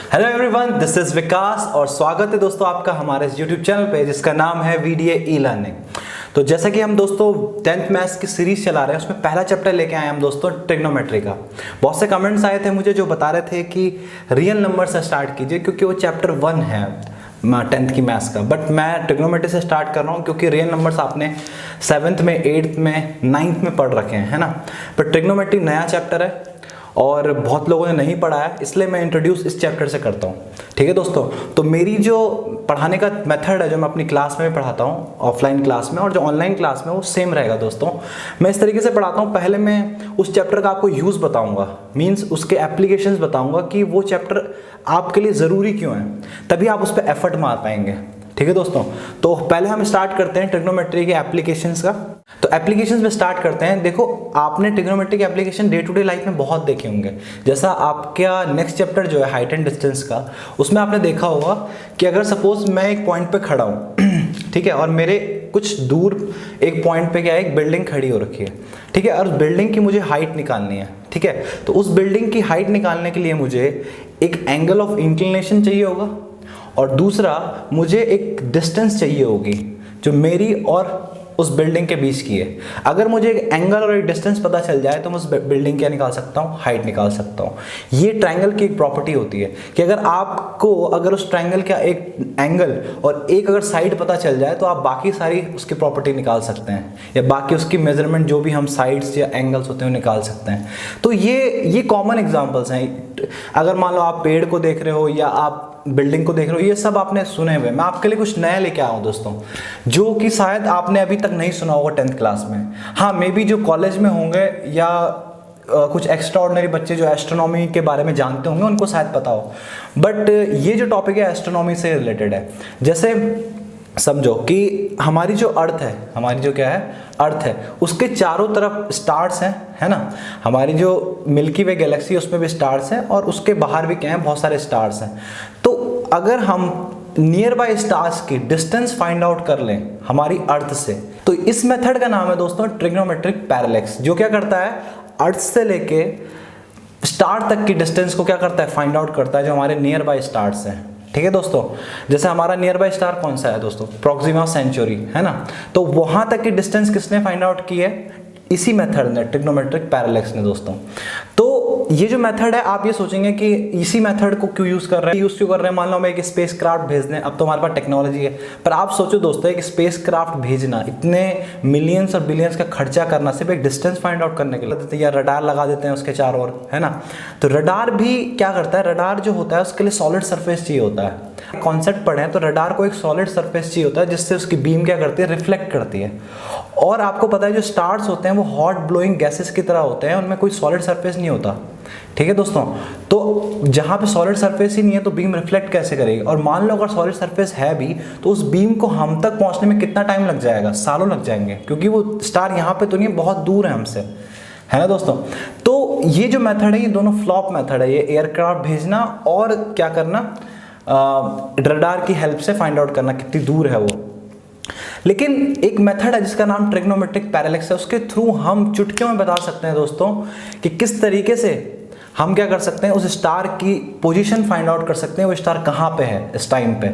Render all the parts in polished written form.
Hello everyone, this is Vikas और स्वागत है दोस्तों आपका हमारे यूट्यूब चैनल पे जिसका नाम है वीडीए ई लर्निंग। तो जैसा कि हम दोस्तों 10th मैथ्स की सीरीज चला रहे हैं, उसमें पहला चैप्टर लेके आए हम दोस्तों ट्रिग्नोमेट्री का। बहुत से कमेंट्स आए थे मुझे जो बता रहे थे कि रियल नंबर से स्टार्ट कीजिए क्योंकि वो चैप्टर 1 है 10th की मैथ्स का। बट मैं ट्रिग्नोमेट्री से स्टार्ट कर रहा हूँ क्योंकि रियल नंबर्स आपने 7th में 8th में 9th में पढ़ रखे हैं, है ना। पर ट्रिग्नोमेट्री नया चैप्टर है और बहुत लोगों ने नहीं पढ़ा है, इसलिए मैं इंट्रोड्यूस इस चैप्टर से करता हूँ। ठीक है दोस्तों, तो मेरी जो पढ़ाने का मेथड है जो मैं अपनी क्लास में भी पढ़ाता हूँ ऑफलाइन क्लास में और जो ऑनलाइन क्लास में, वो सेम रहेगा दोस्तों। मैं इस तरीके से पढ़ाता हूँ, पहले मैं उस चैप्टर का आपको यूज़ बताऊँगा, मीन्स उसके एप्लीकेशंस बताऊँगा कि वो चैप्टर आपके लिए ज़रूरी क्यों है, तभी आप उस पर एफर्ट मार पाएंगे। ठीक है दोस्तों, तो पहले हम स्टार्ट करते हैं ट्रिग्नोमेट्री के एप्लीकेशंस का। तो एप्लीकेशंस में स्टार्ट करते हैं। देखो, आपने ट्रिग्नोमेट्री के application day to day life में बहुत देखे होंगे। जैसा आपका नेक्स्ट चैप्टर जो है हाइट एंड डिस्टेंस का, उसमें आपने देखा होगा कि अगर सपोज मैं एक पॉइंट पे खड़ा हूँ ठीक है, और मेरे कुछ दूर एक पॉइंट पे क्या है, एक बिल्डिंग खड़ी हो रखी है। ठीक है, और उस बिल्डिंग की मुझे हाइट निकालनी है। ठीक है, तो उस बिल्डिंग की हाइट निकालने के लिए मुझे एक एंगल ऑफ इंक्लिनेशन चाहिए होगा और दूसरा मुझे एक डिस्टेंस चाहिए होगी जो मेरी और उस बिल्डिंग के बीच की है। अगर मुझे एक एंगल और एक डिस्टेंस पता चल जाए तो मैं उस बिल्डिंग क्या निकाल सकता हूँ, हाइट निकाल सकता हूँ। ये ट्रायंगल की एक प्रॉपर्टी होती है कि अगर उस ट्रायंगल का एक एंगल और एक अगर साइड पता चल जाए तो आप बाकी सारी उसकी प्रॉपर्टी निकाल सकते हैं, या बाकी उसकी मेजरमेंट जो भी हम साइड्स या एंगल्स होते हैं वो निकाल सकते हैं। तो ये कॉमन एग्जाम्पल्स हैं। अगर मान लो आप पेड़ को देख रहे हो या आप बिल्डिंग को देख रहे हो, ये सब आपने सुने हुए। मैं आपके लिए कुछ नया लेके आया हूँ दोस्तों, जो कि शायद आपने अभी तक नहीं सुना होगा 10th क्लास में। हाँ, मे बी जो कॉलेज में होंगे या कुछ एक्स्ट्रा ऑर्डिनरी बच्चे जो एस्ट्रोनॉमी के बारे में जानते होंगे उनको शायद पता हो। बट ये जो टॉपिक है एस्ट्रोनॉमी से रिलेटेड है। जैसे समझो कि हमारी जो अर्थ है, हमारी जो क्या है अर्थ है, उसके चारों तरफ स्टार्स हैं, है ना। हमारी जो मिल्की वे गैलेक्सी है उसमें भी स्टार्स हैं और उसके बाहर भी क्या है, बहुत सारे स्टार्स हैं। तो अगर हम नियर बाय स्टार्स की डिस्टेंस फाइंड आउट कर लें हमारी अर्थ से, तो इस मेथड का नाम है दोस्तों ट्रिग्नोमेट्रिक पैरेलैक्स, जो क्या करता है अर्थ से लेके स्टार तक की डिस्टेंस को क्या करता है, फाइंड आउट करता है जो हमारे नियर बाय स्टार्स हैं। ठीक है दोस्तों, जैसे हमारा नियर बाय स्टार कौन सा है दोस्तों, प्रॉक्सिमा सेंचुरी, है ना। तो वहां तक की डिस्टेंस किसने फाइंड आउट की है, इसी मेथड ने, ट्रिग्नोमेट्रिक पैरेलैक्स ने दोस्तों। तो ये जो मेथड है, आप ये सोचेंगे कि इसी मेथड को क्यों यूज कर रहे हैं, मान लो मैं एक स्पेस क्राफ्ट भेज दें, अब तो हमारे पास टेक्नोलॉजी है। पर आप सोचो दोस्तों, एक स्पेस क्राफ्ट भेजना, इतने मिलियंस और बिलियंस का खर्चा करना सिर्फ एक डिस्टेंस फाइंड आउट करने के लिए, या रडार लगा देते हैं उसके चारों ओर, है ना। तो रडार भी क्या करता है, रडार जो होता है उसके लिए सॉलिड सरफेस चाहिए होता है। कॉन्सेप्ट पढ़े तो रडार को एक सॉलिड सरफेस चाहिए होता है जिससे उसकी बीम क्या करती है, रिफ्लेक्ट करती है। और आपको पता है जो स्टार्स होते हैं वो हॉट ब्लोइंग गैसेस की तरह होते हैं, उनमें कोई सॉलिड सरफेस नहीं होता। ठीक है दोस्तों, तो जहां पे सॉलिड सरफेस ही नहीं है तो बीम रिफ्लेक्ट कैसे करेगी। और मान लो अगर सॉलिड सरफेस है भी तो उस बीम को हम तक पहुंचने में कितना टाइम लग जाएगा, सालों लग जाएंगे, क्योंकि वो स्टार यहाँ पे तो नहीं है, बहुत दूर है हमसे, है ना दोस्तों। तो ये जो मेथड है ये दोनों फ्लॉप मेथड है, ये एयरक्राफ्ट भेजना और क्या करना, रडार की हेल्प से फाइंड आउट करना कितनी दूर है वो। लेकिन एक मेथड है जिसका नाम ट्रिग्नोमेट्रिक पैरेलैक्स है, उसके थ्रू हम चुटकियों में बता सकते हैं दोस्तों कि किस तरीके से हम क्या कर सकते हैं, उस स्टार की पोजीशन फाइंड आउट कर सकते हैं, वो स्टार कहाँ पे है इस टाइम पे।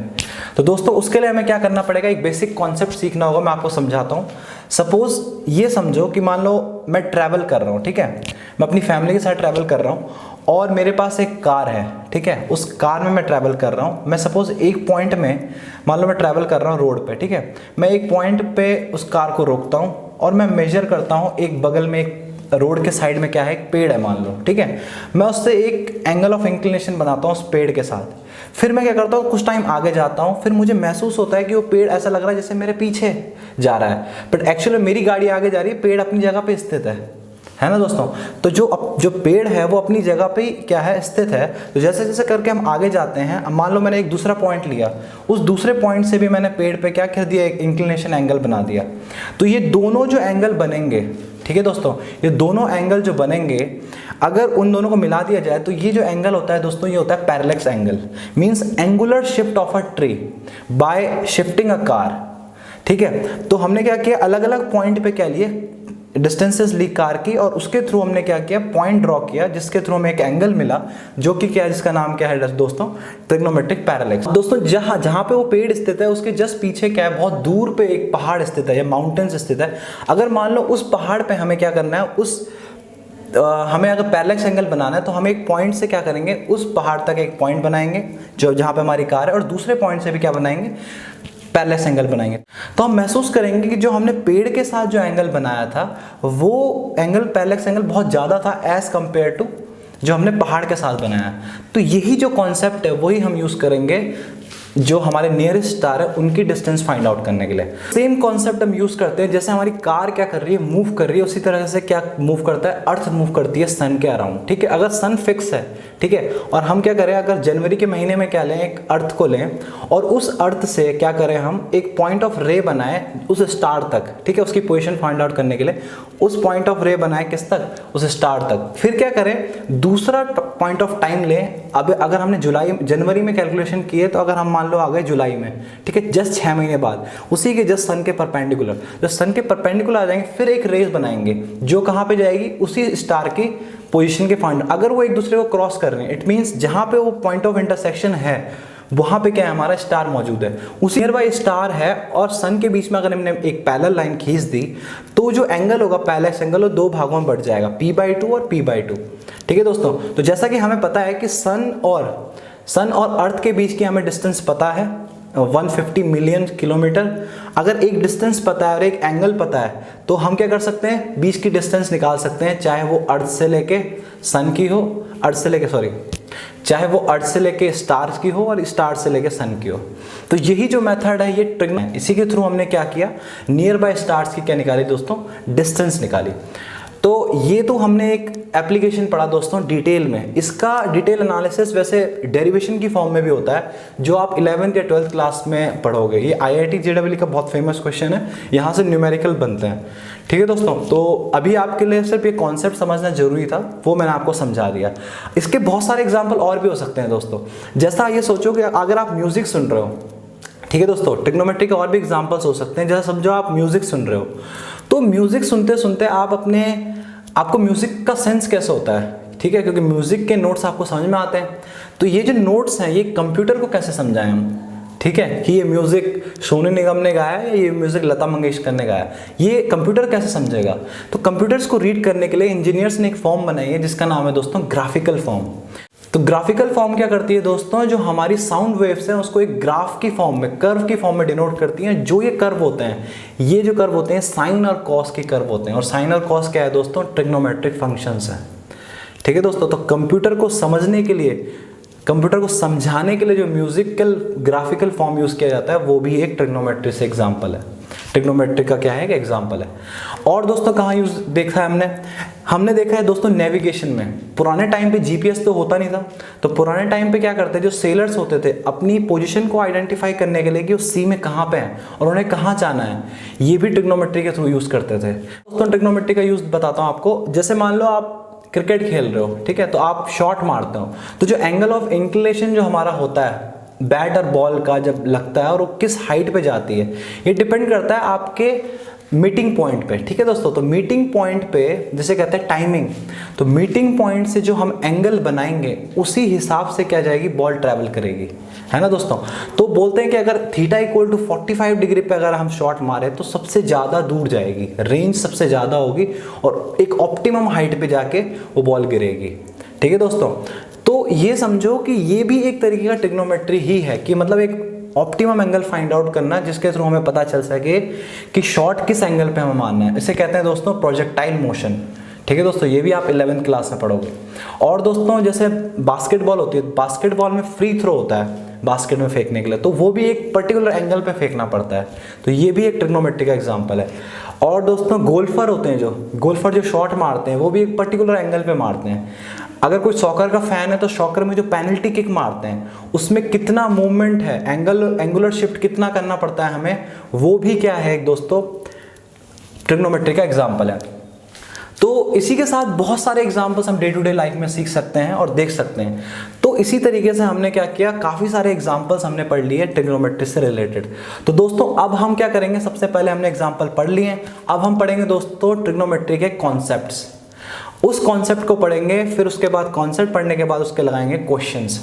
तो दोस्तों उसके लिए हमें क्या करना पड़ेगा, एक बेसिक कॉन्सेप्ट सीखना होगा। मैं आपको समझाता हूँ। सपोज ये समझो कि मान लो मैं ट्रैवल कर रहा हूँ, ठीक है, मैं अपनी फैमिली के साथ ट्रैवल कर रहा हूँ और मेरे पास एक कार है। ठीक है, उस कार में मैं ट्रैवल कर रहा हूँ। मैं सपोज एक पॉइंट में, मान लो मैं ट्रैवल कर रहा हूँ रोड पे, ठीक है, मैं एक पॉइंट पे उस कार को रोकता हूँ और मैं मेजर करता हूँ, एक बगल में एक रोड के साइड में क्या है, एक पेड़ है मान लो, ठीक है। मैं उससे एक एंगल ऑफ इंक्लिनेशन बनाता हूँ उस पेड़ के साथ। फिर मैं क्या करता हूँ, कुछ टाइम आगे जाता हूँ, फिर मुझे महसूस होता है कि वो पेड़ ऐसा लग रहा है जैसे मेरे पीछे जा रहा है, बट एक्चुअली मेरी गाड़ी आगे जा रही है, पेड़ अपनी जगह पे स्थित है ना दोस्तों। तो जो पेड़ है वो अपनी जगह पे क्या है, स्थित है। तो जैसे जैसे करके हम आगे जाते हैं, मान लो मैंने एक दूसरा पॉइंट लिया, उस दूसरे पॉइंट से भी मैंने पेड़ पे क्या कर दिया, एक इंक्लिनेशन एंगल बना दिया। तो ये दोनों जो एंगल बनेंगे, ठीक है दोस्तों, ये दोनों एंगल जो बनेंगे, अगर उन दोनों को मिला दिया जाए तो ये जो एंगल होता है दोस्तों, ये होता है parallax angle, means angular shift of a tree bye shifting a car. ठीक है, तो हमने क्या किया, अलग अलग पॉइंट पे क्या लिए, डिस्टेंसेस ली कार की, और उसके थ्रू हमने क्या किया, पॉइंट ड्रॉ किया, जिसके थ्रू हमें एक एंगल मिला जो कि क्या है, जिसका नाम क्या है दोस्तों, ट्रिग्नोमेट्रिक पैरेलैक्स। दोस्तों जहां पे वो पेड़ स्थित है उसके जस्ट पीछे क्या है, बहुत दूर पे एक पहाड़ स्थित है या माउंटेन्स स्थित है। अगर मान लो उस पहाड़ पे हमें क्या करना है, हमें अगर पैरेलैक्स एंगल बनाना है तो हम एक पॉइंट से क्या करेंगे, उस पहाड़ तक एक पॉइंट बनाएंगे जो जहां पे हमारी कार है, और दूसरे पॉइंट से भी क्या बनाएंगे, पैरेलैक्स एंगल बनाएंगे। तो हम महसूस करेंगे कि जो हमने पेड़ के साथ जो एंगल बनाया था वो एंगल, पैरेलैक्स एंगल बहुत ज़्यादा था एज कंपेयर टू जो हमने पहाड़ के साथ बनाया। तो यही जो कॉन्सेप्ट है वही हम यूज़ करेंगे जो हमारे नियरेस्ट स्टार है उनकी डिस्टेंस फाइंड आउट करने के लिए। सेम कॉन्सेप्ट हम यूज़ करते हैं, जैसे हमारी कार क्या कर रही है, मूव कर रही है, उसी तरह से क्या मूव करता है, अर्थ मूव करती है सन के अराउंड। ठीक है, अगर सन फिक्स है, ठीक है, और हम क्या करें, अगर जनवरी के महीने में क्या लें, एक अर्थ को लें और उस अर्थ से क्या करें, हम एक पॉइंट ऑफ रे बनाएं उस स्टार तक। ठीक है, उसकी पोजीशन फाइंड आउट करने के लिए उस पॉइंट ऑफ रे बनाएं किस तक, उस स्टार तक। फिर क्या करें, दूसरा पॉइंट ऑफ टाइम लें। अब अगर हमने जनवरी में कैलकुलेशन किए, तो अगर हम मान लो आ गए जुलाई में, ठीक है, जस्ट 6 महीने बाद, उसी के जस्ट सन के परपेंडिकुलर, जब सन के परपेंडिकुलर आ जाएंगे फिर एक रेस बनाएंगे जो कहाँ पे जाएगी, उसी स्टार की पोजीशन के फाइंड। अगर वो एक दूसरे को क्रॉस कर रहे हैं, इट मीन्स जहाँ पे वो पॉइंट ऑफ इंटरसेक्शन है वहाँ पे क्या है, हमारा स्टार मौजूद है, उसी नियर बाय स्टार है, और सन के बीच में अगर हमने एक पैरेलल लाइन खींच दी तो जो एंगल होगा, पैरेलैक्स एंगल, वो 2 भागों में बढ़ जाएगा, p/2 और p/2। ठीक है दोस्तों, तो जैसा कि हमें पता है कि सन और अर्थ के बीच की हमें डिस्टेंस पता है 150 मिलियन किलोमीटर। अगर एक डिस्टेंस पता है और एक एंगल पता है तो हम क्या कर सकते हैं, बीच की डिस्टेंस निकाल सकते हैं, चाहे वो अर्थ से लेके सन की हो, चाहे वो अर्थ से लेके स्टार्स की हो और स्टार से लेके सन की हो। तो यही जो मेथड है ये ट्रिग्नो है, इसी के थ्रू हमने क्या किया, नियर बाय स्टार्स की क्या निकाली दोस्तों, डिस्टेंस निकाली। तो ये तो हमने एक एप्लीकेशन पढ़ा दोस्तों डिटेल में। इसका डिटेल एनालिसिस वैसे डेरिवेशन की फॉर्म में भी होता है जो आप 11th या 12th क्लास में पढ़ोगे। ये IIT JEE का बहुत फेमस क्वेश्चन है, यहाँ से न्यूमेरिकल बनते हैं। ठीक है दोस्तों, तो अभी आपके लिए सिर्फ ये कॉन्सेप्ट समझना जरूरी था, वो मैंने आपको समझा दिया। इसके बहुत सारे एग्जाम्पल और भी हो सकते हैं दोस्तों। जैसा ये सोचो कि अगर आप म्यूजिक सुन रहे हो, ठीक है दोस्तों, ट्रिग्नोमेट्री के और भी एग्जाम्पल्स हो सकते हैं। जैसा समझो आप म्यूजिक सुन रहे हो, तो म्यूजिक सुनते सुनते आपको म्यूजिक का सेंस कैसे होता है, ठीक है, क्योंकि म्यूजिक के नोट्स आपको समझ में आते हैं। तो ये जो नोट्स हैं ये कंप्यूटर को कैसे समझाएं हम, ठीक है, कि ये म्यूजिक सोनू निगम ने गाया या ये म्यूजिक लता मंगेशकर ने गाया, ये कंप्यूटर कैसे समझेगा। तो कंप्यूटर्स को रीड करने के लिए इंजीनियर्स ने एक फॉर्म बनाई है जिसका नाम है दोस्तों ग्राफिकल फॉर्म। तो ग्राफिकल फॉर्म क्या करती है दोस्तों, जो हमारी साउंड वेव्स हैं उसको एक ग्राफ की फॉर्म में, कर्व की फॉर्म में डिनोट करती हैं। जो ये कर्व होते हैं, ये जो कर्व होते हैं साइन और कॉस के कर्व होते हैं, और साइन और कॉस क्या है दोस्तों, ट्रिग्नोमेट्रिक फंक्शंस हैं। ठीक है दोस्तों, तो कंप्यूटर को समझने के लिए, कंप्यूटर को समझाने के लिए जो म्यूजिकल ग्राफिकल फॉर्म यूज किया जाता है वो भी एक ट्रिग्नोमेट्री से एग्जाम्पल है, ट्रिग्नोमेट्री का क्या है, एक एग्जाम्पल है। और दोस्तों कहाँ यूज देखा है हमने देखा है दोस्तों नेविगेशन में। पुराने टाइम पे जीपीएस तो होता नहीं था, तो पुराने टाइम पे क्या करते, जो सेलर्स होते थे अपनी पोजीशन को आइडेंटिफाई करने के लिए कि वो सी में कहाँ पे है और उन्हें कहाँ जाना है, ये भी ट्रिग्नोमेट्री के थ्रू यूज करते थे। दोस्तों ट्रिग्नोमेट्री का यूज बताता हूँ आपको। जैसे मान लो आप क्रिकेट खेल रहे हो, ठीक है, तो आप शॉट मारते हो, तो जो एंगल ऑफ इंक्लिनेशन जो हमारा होता है बैट और बॉल का जब लगता है और वो किस हाइट पे जाती है, ये डिपेंड करता है आपके मीटिंग पॉइंट पे। ठीक है दोस्तों, तो मीटिंग पॉइंट पे जैसे कहते हैं टाइमिंग, तो मीटिंग पॉइंट से जो हम एंगल बनाएंगे उसी हिसाब से क्या जाएगी, बॉल ट्रैवल करेगी, है ना दोस्तों। तो बोलते हैं कि अगर थीटा इक्वल टू 45 डिग्री पे अगर हम शॉट मारे तो सबसे ज़्यादा दूर जाएगी, रेंज सबसे ज़्यादा होगी और एक ऑप्टिमम हाइट पे जाके वो बॉल गिरेगी। ठीक है दोस्तों, तो ये समझो कि ये भी एक तरीके का ट्रिग्नोमेट्री ही है, कि मतलब एक ऑप्टिमम एंगल फाइंड आउट करना जिसके थ्रू हमें पता चल सके कि शॉट किस एंगल पे हमें मारना है। इसे कहते हैं दोस्तों प्रोजेक्टाइल मोशन। ठीक है दोस्तों, ये भी आप 11th क्लास में पढ़ोगे। और दोस्तों जैसे बास्केटबॉल होती है, बास्केटबॉल में फ्री थ्रो होता है बास्केट में फेंकने के लिए, तो वो भी एक पर्टिकुलर एंगल पे फेंकना पड़ता है, तो ये भी एक ट्रिग्नोमेट्री का एग्जाम्पल है। और दोस्तों गोल्फर होते हैं, जो गोल्फर जो शॉट मारते हैं वो भी एक पर्टिकुलर एंगल पे मारते हैं। अगर कोई सॉकर का फैन है तो सॉकर में जो पेनल्टी किक मारते हैं उसमें कितना मूवमेंट है, एंगुलर शिफ्ट कितना करना पड़ता है हमें, वो भी क्या है एक दोस्तों ट्रिग्नोमेट्री का एग्जाम्पल है। तो इसी के साथ बहुत सारे एग्जाम्पल्स हम डे टू डे लाइफ में सीख सकते हैं और देख सकते हैं। तो इसी तरीके से हमने क्या किया, काफ़ी सारे एग्जाम्पल्स हमने पढ़ लिए ट्रिग्नोमेट्री से रिलेटेड। तो दोस्तों अब हम क्या करेंगे, सबसे पहले हमने एग्जाम्पल पढ़ लिए हैं, अब हम पढ़ेंगे दोस्तों ट्रिग्नोमेट्री के कॉन्सेप्ट्स। उस कॉन्सेप्ट को पढ़ेंगे, फिर उसके बाद कॉन्सेप्ट पढ़ने के बाद उसके लगाएंगे क्वेश्चंस।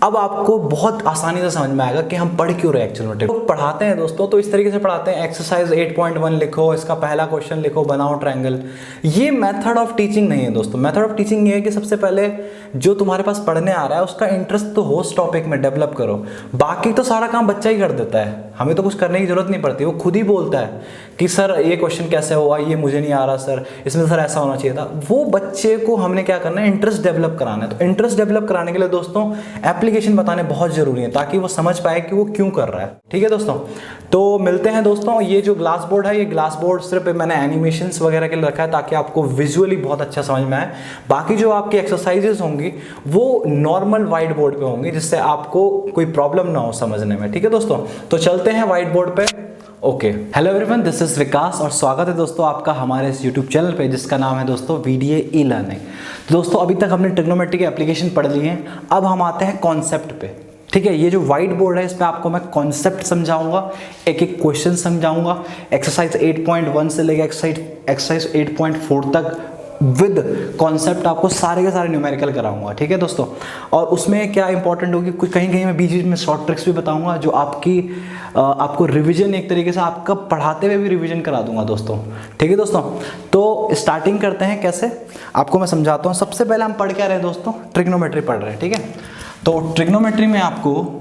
अब आपको बहुत आसानी से समझ में आएगा कि हम पढ़ क्यों रहे हैं एक्चुअली। तो पढ़ाते हैं दोस्तों, तो इस तरीके से पढ़ाते हैं, एक्सरसाइज 8.1 लिखो, इसका पहला क्वेश्चन लिखो, बनाओ ट्रायंगल। ये मेथड ऑफ टीचिंग नहीं है दोस्तों। मेथड ऑफ टीचिंग ये है कि सबसे पहले जो तुम्हारे पास पढ़ने आ रहा है उसका इंटरेस्ट तो हो उस टॉपिक में, डेवलप करो। बाकी तो सारा काम बच्चा ही कर देता है, हमें तो कुछ करने की जरूरत नहीं पड़ती। वो खुद ही बोलता है कि सर ये क्वेश्चन कैसे हुआ, ये मुझे नहीं आ रहा सर, इसमें सर ऐसा होना चाहिए था। वो बच्चे को हमने क्या करना है, इंटरेस्ट डेवलप कराना है। तो इंटरेस्ट डेवलप कराने के लिए दोस्तों एप्लीकेशन बताने बहुत जरूरी है, ताकि वो समझ पाए कि वो क्यों कर रहा है। ठीक है दोस्तों, तो मिलते हैं दोस्तों। ये जो ग्लास बोर्ड है, ये ग्लास बोर्ड सिर्फ मैंने एनिमेशंस वगैरह के लिए रखा है ताकि आपको विजुअली बहुत अच्छा समझ में आए। बाकी जो आपकी एक्सरसाइजेस होंगी वो नॉर्मल व्हाइट बोर्ड पे होंगी, जिससे आपको कोई प्रॉब्लम ना हो समझने में। ठीक है दोस्तों, तो चलते हैं व्हाइट बोर्ड पे। Okay, hello everyone, this is Vikas और स्वागत है दोस्तों आपका हमारे इस यूट्यूब चैनल पे, जिसका नाम है दोस्तों वीडीए ई लर्निंग। दोस्तों अभी तक हमने ट्रिग्नोमेट्री के एप्लीकेशन पढ़ लिए हैं, अब हम आते हैं कॉन्सेप्ट पे। ठीक है, ये जो व्हाइट बोर्ड है इस पे आपको मैं कॉन्सेप्ट समझाऊंगा, एक एक क्वेश्चन समझाऊंगा, एक्सरसाइज 8.1 से लेकर एक्सरसाइज 8.4 तक विद कॉन्सेप्ट आपको सारे के सारे न्यूमेरिकल कराऊंगा। ठीक है दोस्तों, और उसमें क्या इंपॉर्टेंट होगी, कुछ कहीं कहीं मैं बीच बीच में शॉर्ट ट्रिक्स भी बताऊंगा, जो आपको रिवीजन एक तरीके से आपका पढ़ाते हुए भी रिवीजन करा दूंगा दोस्तों। ठीक है दोस्तों, तो स्टार्टिंग करते हैं कैसे, आपको मैं समझाता हूँ। सबसे पहले हम पढ़ क्या रहे हैं दोस्तों, ट्रिग्नोमेट्री पढ़ रहे हैं। ठीक है, तो ट्रिग्नोमेट्री में आपको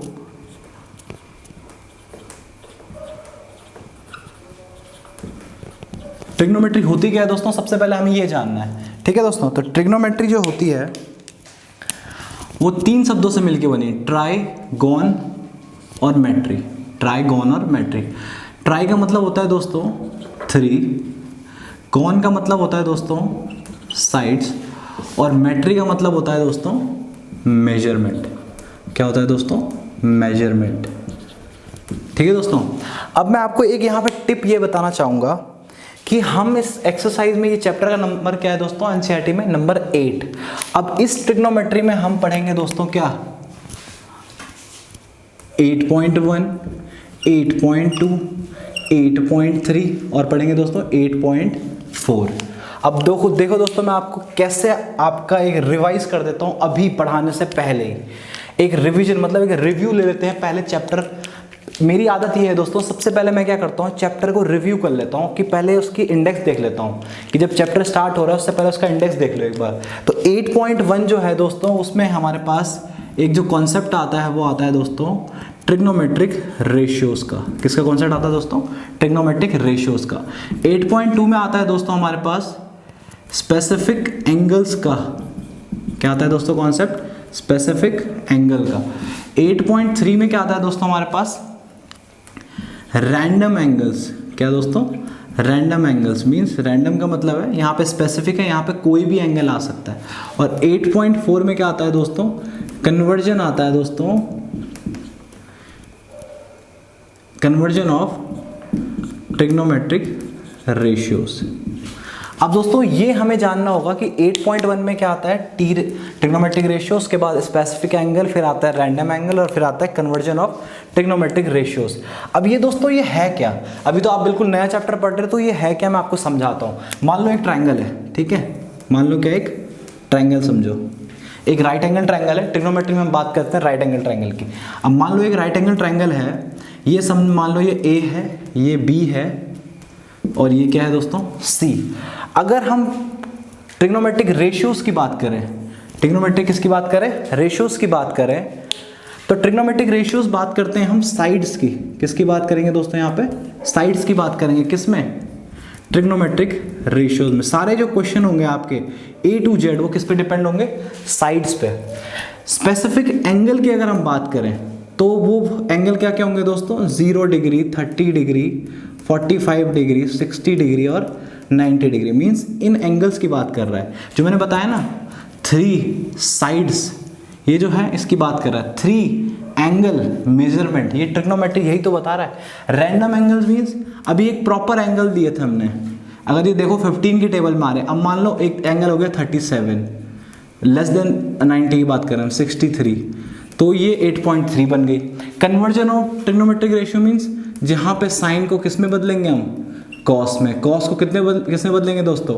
ट्रिग्नोमेट्री होती क्या है दोस्तों, सबसे पहले हमें ये जानना है। ठीक है दोस्तों, तो ट्रिग्नोमेट्री जो होती है वो 3 शब्दों से मिलकर बनी, ट्राइगोन और मेट्री। ट्राइगोन और मेट्री। ट्राई का मतलब होता है दोस्तों 3, गोन का मतलब होता है दोस्तों साइड्स, और मेट्री का मतलब होता है दोस्तों मेजरमेंट। क्या होता है दोस्तों, मेजरमेंट। ठीक है दोस्तों, अब मैं आपको एक यहाँ पे टिप ये बताना चाहूँगा कि हम इस एक्सरसाइज में, ये चैप्टर का नंबर क्या है दोस्तों एनसीईआरटी में, नंबर 8। अब इस ट्रिग्नोमेट्री में हम पढ़ेंगे दोस्तों क्या, 8.1, 8.2, 8.3 और पढ़ेंगे दोस्तों 8.4। अब देखो दोस्तों, मैं आपको कैसे आपका एक रिवाइज कर देता हूँ अभी पढ़ाने से पहले ही। एक रिवीजन मतलब एक रिव्यू ले लेते हैं पहले चैप्टर। मेरी आदत ये है दोस्तों, सबसे पहले मैं क्या करता हूँ, चैप्टर को रिव्यू कर लेता हूँ, कि पहले उसकी इंडेक्स देख लेता हूँ, कि जब चैप्टर स्टार्ट हो रहा है उससे पहले उसका इंडेक्स देख लो एक बार। तो 8.1 जो है दोस्तों, उसमें हमारे पास एक जो कॉन्सेप्ट आता है वो आता है दोस्तों ट्रिग्नोमेट्रिक रेशियोज का। किसका कॉन्सेप्ट आता है दोस्तों, ट्रिग्नोमेट्रिक रेशियोज का। 8.2 में आता है दोस्तों हमारे पास स्पेसिफिक एंगल्स का। क्या आता है दोस्तों कॉन्सेप्ट, स्पेसिफिक एंगल का। 8.3 में क्या आता है दोस्तों हमारे पास, रैंडम एंगल्स। क्या दोस्तों, रैंडम एंगल्स मींस रैंडम का मतलब है यहाँ पे स्पेसिफिक है, यहाँ पे कोई भी एंगल आ सकता है। और 8.4 में क्या आता है दोस्तों, कन्वर्जन आता है दोस्तों, कन्वर्जन ऑफ ट्रिग्नोमेट्रिक रेशियोज। अब दोस्तों ये हमें जानना होगा कि 8.1 में क्या आता है, ट्रिग्नोमेट्रिक रेशियो, उसके बाद स्पेसिफिक एंगल, फिर आता है रैंडम एंगल और फिर आता है कन्वर्जन ऑफ ट्रिग्नोमेट्रिक रेशियोज। अब ये दोस्तों ये है क्या, अभी तो आप बिल्कुल नया चैप्टर पढ़ रहे हो, तो ये है क्या मैं आपको समझाता हूँ। मान लो एक ट्राइंगल है, ठीक है, मान लो क्या, एक ट्राइंगल समझो, एक राइट एंगल ट्राइंगल है। ट्रिग्नोमेट्री में हम बात करते हैं राइट एंगल ट्राइंगल की। अब मान लो एक राइट एंगल ट्राइंगल है, ये मान लो ये ए है, ये बी है और ये क्या है दोस्तों सी। अगर हम ट्रिग्नोमेट्रिक रेशियोज की बात करें, ट्रिग्नोमेट्रिक किसकी बात करें, रेशियोज की बात करें, तो ट्रिग्नोमेट्रिक रेशियोज बात करते हैं हम साइड्स की। किसकी बात करेंगे दोस्तों, यहाँ पे साइड्स की बात करेंगे। किसमें, ट्रिग्नोमेट्रिक रेशियोज में। सारे जो क्वेश्चन होंगे आपके A to Z वो किस पे डिपेंड होंगे, साइड्स पे। स्पेसिफिक एंगल की अगर हम बात करें तो वो एंगल क्या क्या होंगे दोस्तों, 0 डिग्री, 30 डिग्री, 45 डिग्री, 60 डिग्री और 90 डिग्री। मीन्स इन एंगल्स की बात कर रहा है। जो मैंने बताया ना 3 साइड्स, ये जो है इसकी बात कर रहा है। 3 एंगल मेजरमेंट, ये ट्रिग्नोमेट्री यही तो बता रहा है। रैंडम एंगल्स मीन्स अभी एक प्रॉपर एंगल दिए थे हमने, अगर ये देखो 15 की टेबल में आ रहे, अब मान लो एक एंगल हो गया 37, लेस देन 90 की बात करें हम 63, तो ये 8.3 बन गई। Conversion of trigonometric ratio means जहाँ पे साइन को किस में बदलेंगे हम, कॉस में। कॉस को किस में बदलेंगे दोस्तों,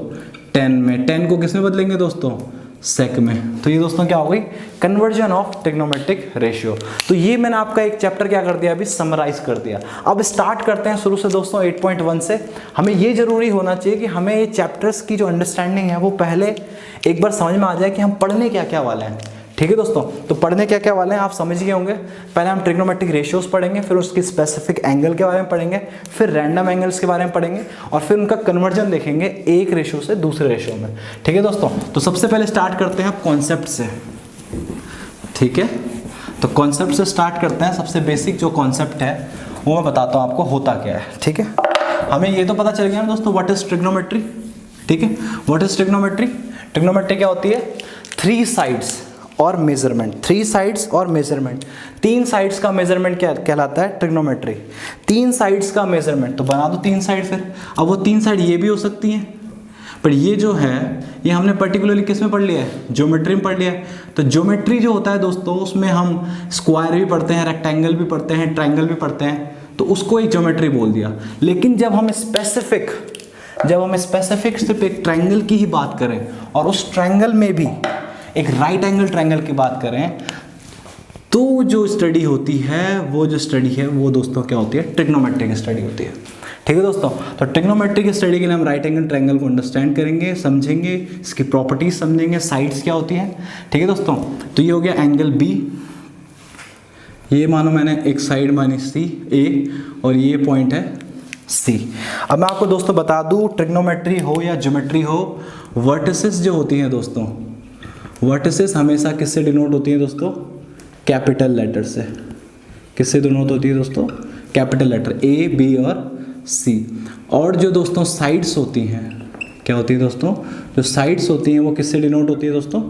10 में। 10 को किस में बदलेंगे दोस्तों, सेक में। तो ये दोस्तों क्या हो गई, कन्वर्जन ऑफ ट्रिग्नोमेट्रिक रेशियो। तो ये मैंने आपका एक चैप्टर क्या कर दिया, अभी समराइज कर दिया। अब स्टार्ट करते हैं शुरू से दोस्तों 8.1 से। हमें ये जरूरी होना चाहिए कि हमें ये चैप्टर्स की जो अंडरस्टैंडिंग है वो पहले एक बार समझ में आ जाए कि हम पढ़ने क्या क्या वाले हैं। ठीक है दोस्तों, तो पढ़ने क्या क्या वाले हैं आप समझ गए होंगे। पहले हम ट्रिग्नोमेट्रिक रेशियोज पढ़ेंगे, फिर उसकी स्पेसिफिक एंगल के बारे में पढ़ेंगे, फिर रैंडम एंगल्स के बारे में पढ़ेंगे, और फिर उनका कन्वर्जन देखेंगे एक रेशियो से दूसरे रेशियो में। ठीक है दोस्तों, तो सबसे पहले स्टार्ट करते हैं कॉन्सेप्ट से। ठीक है, तो कॉन्सेप्ट से स्टार्ट करते हैं। सबसे बेसिक जो कॉन्सेप्ट है वो मैं बताता हूँ आपको होता क्या है। ठीक है, हमें ये तो पता चल गया ना दोस्तों व्हाट इज ट्रिग्नोमेट्री। ठीक है, व्हाट इज ट्रिग्नोमेट्री। ट्रिग्नोमेट्री क्या होती है, 3 साइड्स और मेजरमेंट। 3 साइड्स और मेजरमेंट, 3 साइड्स का मेजरमेंट क्या कहलाता है, ट्रिग्नोमेट्री। 3 साइड्स का मेजरमेंट, तो बना दो 3 साइड फिर। अब वो 3 साइड ये भी हो सकती हैं, पर ये जो है ये हमने पर्टिकुलरली किस में पढ़ लिया है, ज्योमेट्री में पढ़ लिया है। तो ज्योमेट्री जो होता है दोस्तों उसमें हम स्क्वायर भी पढ़ते हैं, रेक्टेंगल भी पढ़ते हैं, ट्रायंगल भी पढ़ते हैं, तो उसको एक ज्योमेट्री बोल दिया। लेकिन जब हम स्पेसिफिक सिर्फ एक ट्रायंगल की ही बात करें और उस ट्रायंगल में भी एक राइट एंगल ट्रायंगल की बात करें, तो जो स्टडी होती है वो दोस्तों क्या होती है, ट्रिग्नोमेट्रिक स्टडी होती है। ठीक है दोस्तों, तो ट्रिग्नोमेट्रिक स्टडी के लिए हम राइट एंगल ट्रायंगल को अंडरस्टैंड करेंगे, समझेंगे, इसकी प्रॉपर्टीज समझेंगे, साइड्स क्या होती हैं। ठीक है दोस्तों, तो ये हो गया एंगल बी। ये मानो मैंने एक साइड मानी सी ए और ये पॉइंट है सी। अब मैं आपको दोस्तों बता दूं, ट्रिग्नोमेट्री हो या ज्योमेट्री हो, वर्टिसेस जो होती हैं दोस्तों, वर्टिसेस हमेशा किससे डिनोट होती हैं दोस्तों, कैपिटल लेटर से। किससे डिनोट होती है दोस्तों, कैपिटल लेटर ए, बी और सी। और जो दोस्तों साइड्स होती हैं, क्या होती है दोस्तों, जो साइड्स होती हैं वो किससे डिनोट होती है दोस्तों,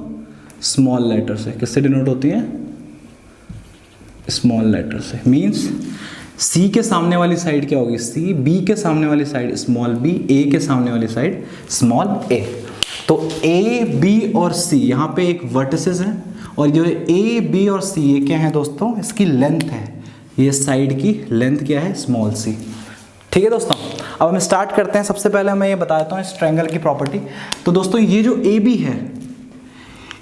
स्मॉल लेटर से। किससे डिनोट होती हैं, स्मॉल लेटर से। मीन्स सी के सामने वाली साइड क्या होगी, सी। बी के सामने वाली साइड स्मॉल बी, ए के सामने वाली साइड स्मॉल ए। तो ए, बी और सी यहाँ पे एक वर्टिसेस है, और जो ए, बी और सी ये क्या है दोस्तों, इसकी लेंथ है। ये साइड की लेंथ क्या है, स्मॉल सी। ठीक है दोस्तों, अब हम स्टार्ट करते हैं। सबसे पहले मैं ये बताता हूँ इस ट्रायंगल की प्रॉपर्टी। तो दोस्तों ये जो ए बी है,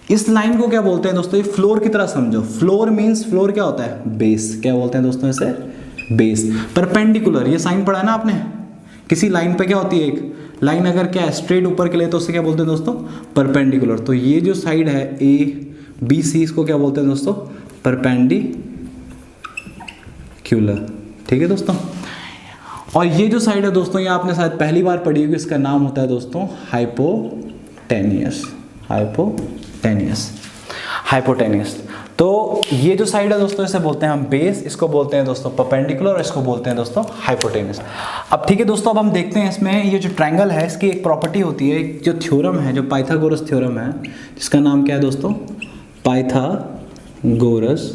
इस लाइन को क्या बोलते हैं दोस्तों, ये फ्लोर की तरह समझो। फ्लोर मीन्स, फ्लोर क्या होता है, बेस। क्या बोलते हैं दोस्तों इसे, बेस। परपेंडिकुलर, ये साइन पढ़ा है ना आपने, किसी लाइन पे क्या होती है, एक लाइन अगर क्या है स्ट्रेट ऊपर के लिए तो उसे क्या बोलते हैं दोस्तों, परपेंडिकुलर। तो ये जो साइड है ए बी सी, इसको क्या बोलते हैं दोस्तों, परपेंडिकुलर। ठीक है दोस्तों, और ये जो साइड है दोस्तों, ये आपने शायद पहली बार पढ़ी होगी, इसका नाम होता है दोस्तों हाइपोटेनियस। हाइपोटेनियस। तो ये जो साइड है दोस्तों इसे बोलते हैं हम बेस, इसको बोलते हैं दोस्तों परपेंडिकुलर, और इसको बोलते हैं दोस्तों हाइपोटेनियस। अब ठीक है दोस्तों, अब हम देखते हैं इसमें ये जो ट्रायंगल है इसकी एक प्रॉपर्टी होती है, एक जो थ्योरम है, जो पाइथागोरस थ्योरम है, जिसका नाम क्या है दोस्तों, पाइथागोरस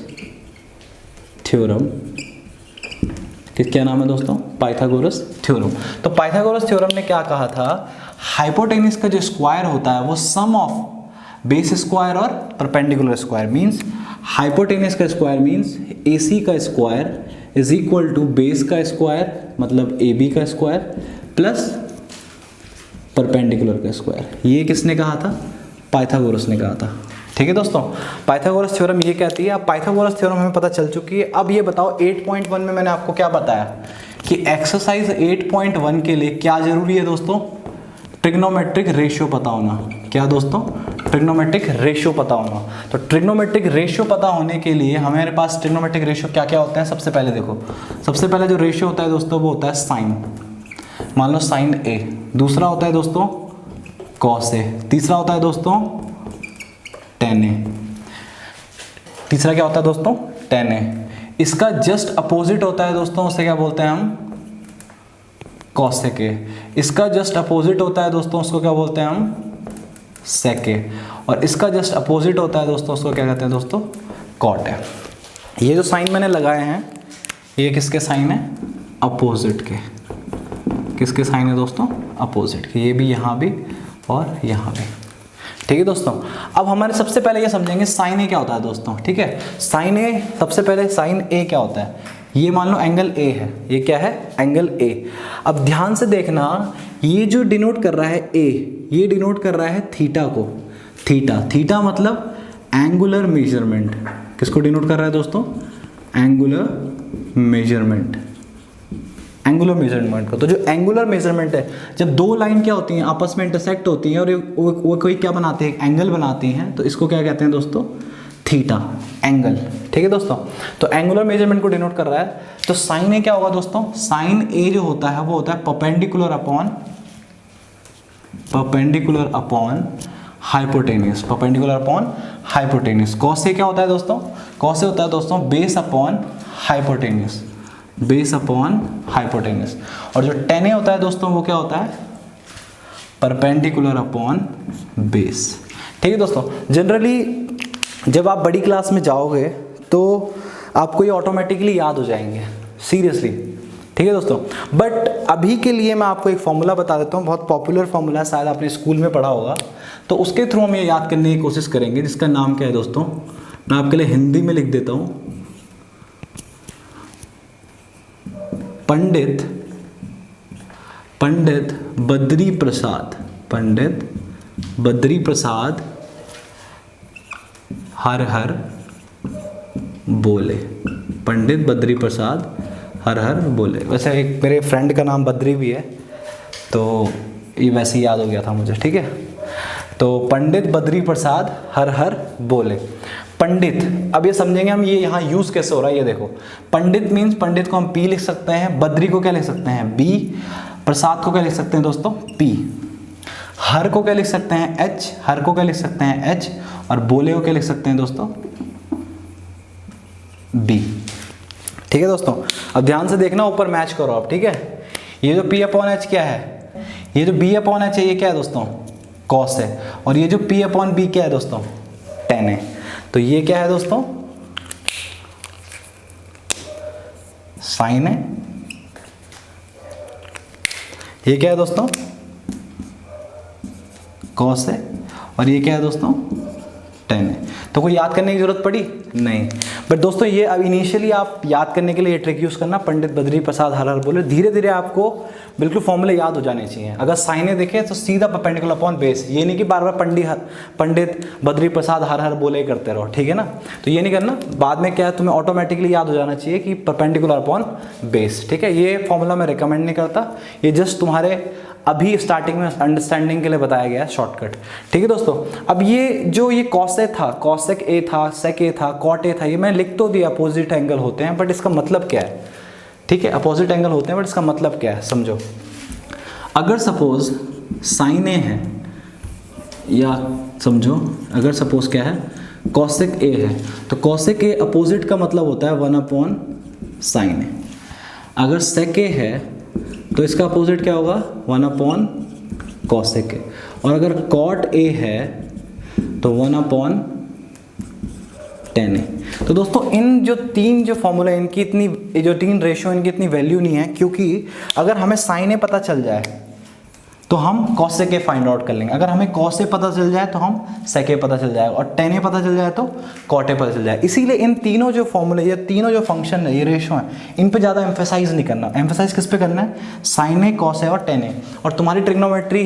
थ्योरम। क्या नाम है दोस्तों, पाइथागोरस थ्योरम। तो पाइथागोरस थ्योरम ने क्या कहा था, हाइपोटेनियस का जो स्क्वायर होता है वो सम ऑफ बेस स्क्वायर और परपेंडिकुलर स्क्वायर। मीन्स हाइपोटेनियस का स्क्वायर मीन्स AC का square is equal to base का स्क्वायर, मतलब AB का स्क्वायर प्लस परपेंडिकुलर का स्क्वायर। ये किसने कहा था, पाइथागोरस ने कहा था। ठीक है दोस्तों, पाइथागोरस थ्योरम ये कहती है। अब पाइथागोरस थ्योरम हमें पता चल चुकी है। अब ये बताओ 8.1 में मैंने आपको क्या बताया कि एक्सरसाइज 8.1 के लिए क्या जरूरी है दोस्तों, ट्रिग्नोमेट्रिक रेशियो पता होना। क्या दोस्तों, ट्रिग्नोमेट्रिक रेशियो पता होना। तो ट्रिग्नोमेट्रिक रेशियो पता होने के लिए हमारे पास ट्रिग्नोमेट्रिक रेशियो क्या क्या होते हैं। सबसे पहले देखो, सबसे पहले जो रेशियो होता है दोस्तों वो होता है साइन। मान लो साइन ए। दूसरा होता है दोस्तों कॉस ए। तीसरा होता है दोस्तों टेन ए। तीसरा क्या होता है दोस्तों, टेन ए। इसका जस्ट अपोजिट होता है दोस्तों, उसे क्या बोलते हैं हम, कॉसेक ए। इसका जस्ट अपोजिट होता है दोस्तों, उसको क्या बोलते हैं हम, सेक ए। और इसका जस्ट अपोजिट होता है दोस्तों, उसको क्या कहते हैं दोस्तों, कॉट ए। ये जो साइन मैंने लगाए हैं ये किसके साइन है, अपोजिट के। किसके साइन है दोस्तों, अपोजिट के। ये भी यहाँ भी और यहाँ भी। ठीक है दोस्तों। अब हमारे सबसे पहले ये समझेंगे साइन ए क्या होता है दोस्तों, ठीक है। साइन ए, सबसे पहले साइन ए क्या होता है, ये मान लो एंगल ए है, ये क्या है, एंगल ए। अब ध्यान से देखना, ये जो डिनोट कर रहा है ए, ये डिनोट कर रहा है थीटा को। थीटा, थीटा मतलब एंगुलर मेजरमेंट। किसको डिनोट कर रहा है दोस्तों, एंगुलर मेजरमेंट, एंगुलर मेजरमेंट को। तो जो एंगुलर मेजरमेंट है, जब दो लाइन क्या होती हैं आपस में इंटरसेक्ट होती हैं और वो कोई क्या बनाते हैं, एंगल बनाती हैं, तो इसको क्या कहते हैं दोस्तों, थीटा, एंगल। ठीक है दोस्तों, तो एंगुलर मेजरमेंट को डिनोट कर रहा है। तो साइन ए क्या होगा दोस्तों, साइन ए जो होता है वो होता है perpendicular upon hypotenuse, perpendicular upon hypotenuse. Cos A क्या होता है दोस्तों, कॉस ए होता है दोस्तों base upon hypotenuse, base upon hypotenuse. और जो टेन ए होता है दोस्तों वो क्या होता है, परपेंडिकुलर अपॉन बेस। ठीक है दोस्तों, जनरली जब आप बड़ी क्लास में जाओगे तो आपको ये ऑटोमेटिकली याद हो जाएंगे, सीरियसली। ठीक है दोस्तों, बट अभी के लिए मैं आपको एक फॉर्मूला बता देता हूँ, बहुत पॉपुलर फॉर्मूला है, शायद आपने स्कूल में पढ़ा होगा, तो उसके थ्रू हम ये याद करने की कोशिश करेंगे, जिसका नाम क्या है दोस्तों, मैं आपके लिए हिंदी में लिख देता हूँ। पंडित बद्री प्रसाद, पंडित बद्री प्रसाद हर हर बोले, पंडित बद्री प्रसाद हर हर बोले। वैसे एक मेरे फ्रेंड का नाम बद्री भी है, तो ये वैसे ही याद हो गया था मुझे। ठीक है, तो पंडित बद्री प्रसाद हर हर बोले। पंडित, अब ये समझेंगे हम ये यहाँ यूज कैसे हो रहा है, ये देखो। पंडित मीन्स, पंडित को हम पी लिख सकते हैं, बद्री को क्या लिख सकते हैं, बी, प्रसाद को क्या लिख सकते हैं दोस्तों, पी, हर को क्या लिख सकते हैं, एच, हर को क्या लिख सकते हैं, एच, और बोले को क्या लिख सकते हैं दोस्तों, बी। ठीक है दोस्तों, अब ध्यान से देखना, ऊपर मैच करो आप। ठीक है, ये जो P अपॉन एच क्या है, ये जो B अपॉन एच है ये क्या है दोस्तों, कॉस है, और ये जो P अपॉन बी क्या है दोस्तों, टेन है। तो ये क्या है दोस्तों, साइन है, ये क्या है दोस्तों, कॉस है, और ये क्या है दोस्तों, टेन है। तो कोई याद करने की जरूरत पड़ी नहीं, बट दोस्तों ये अब इनिशियली आप याद करने के लिए ये ट्रिक यूज करना, पंडित बद्री प्रसाद हर हर बोले। धीरे धीरे आपको बिल्कुल फॉर्मूले याद हो जाने चाहिए। अगर साइने देखे तो सीधा परपेंडिकुलर अपॉन बेस, ये नहीं कि बार बार पंडित बद्री प्रसाद हर हर बोले करते रहो। ठीक है ना, तो ये नहीं करना, बाद में क्या है तुम्हें ऑटोमेटिकली याद हो जाना चाहिए कि परपेंडिकुलर अपॉन बेस। ठीक है, ये फॉर्मूला मैं रिकमेंड नहीं करता, ये जस्ट तुम्हारे अभी स्टार्टिंग में अंडरस्टैंडिंग के लिए बताया गया है, शॉर्टकट। ठीक है दोस्तों, अब ये जो ये कॉसे था, कॉसेक ए था, सेक ए था, कॉट ए था, ये मैं लिख तो दिया अपोजिट एंगल होते हैं, बट इसका मतलब क्या है। ठीक है, अपोजिट एंगल होते हैं, बट इसका मतलब क्या है समझो। अगर सपोज साइन ए है, या समझो अगर सपोज क्या है, कॉसेक ए है, तो कॉसेक ए अपोजिट का मतलब होता है 1 अपॉन साइन ए। अगर सेक ए है तो इसका अपोजिट क्या होगा, 1 अपॉन कॉसेक ए। और अगर कॉट ए है तो 1 अपॉन टेन ए। तो दोस्तों इन जो तीन जो फॉर्मूला, इनकी इतनी, जो तीन रेशियो, इनकी इतनी वैल्यू नहीं है, क्योंकि अगर हमें साइन ए पता चल जाए तो हम कॉसेक ए फाइंड आउट कर लेंगे, अगर हमें कॉस ए पता चल जाए तो हम सेक ए पता चल जाएगा, और टेन ए पता चल जाए तो कॉट ए पता चल जाए। इसीलिए इन तीनों जो फॉर्मूले, ये तीनों जो फंक्शन है, ये रेशियो है, इन पे ज़्यादा एम्फेसाइज नहीं करना। एम्फेसाइज किस पे करना है, साइन ए, कॉस ए और टेन ए। और तुम्हारी ट्रिग्नोमेट्री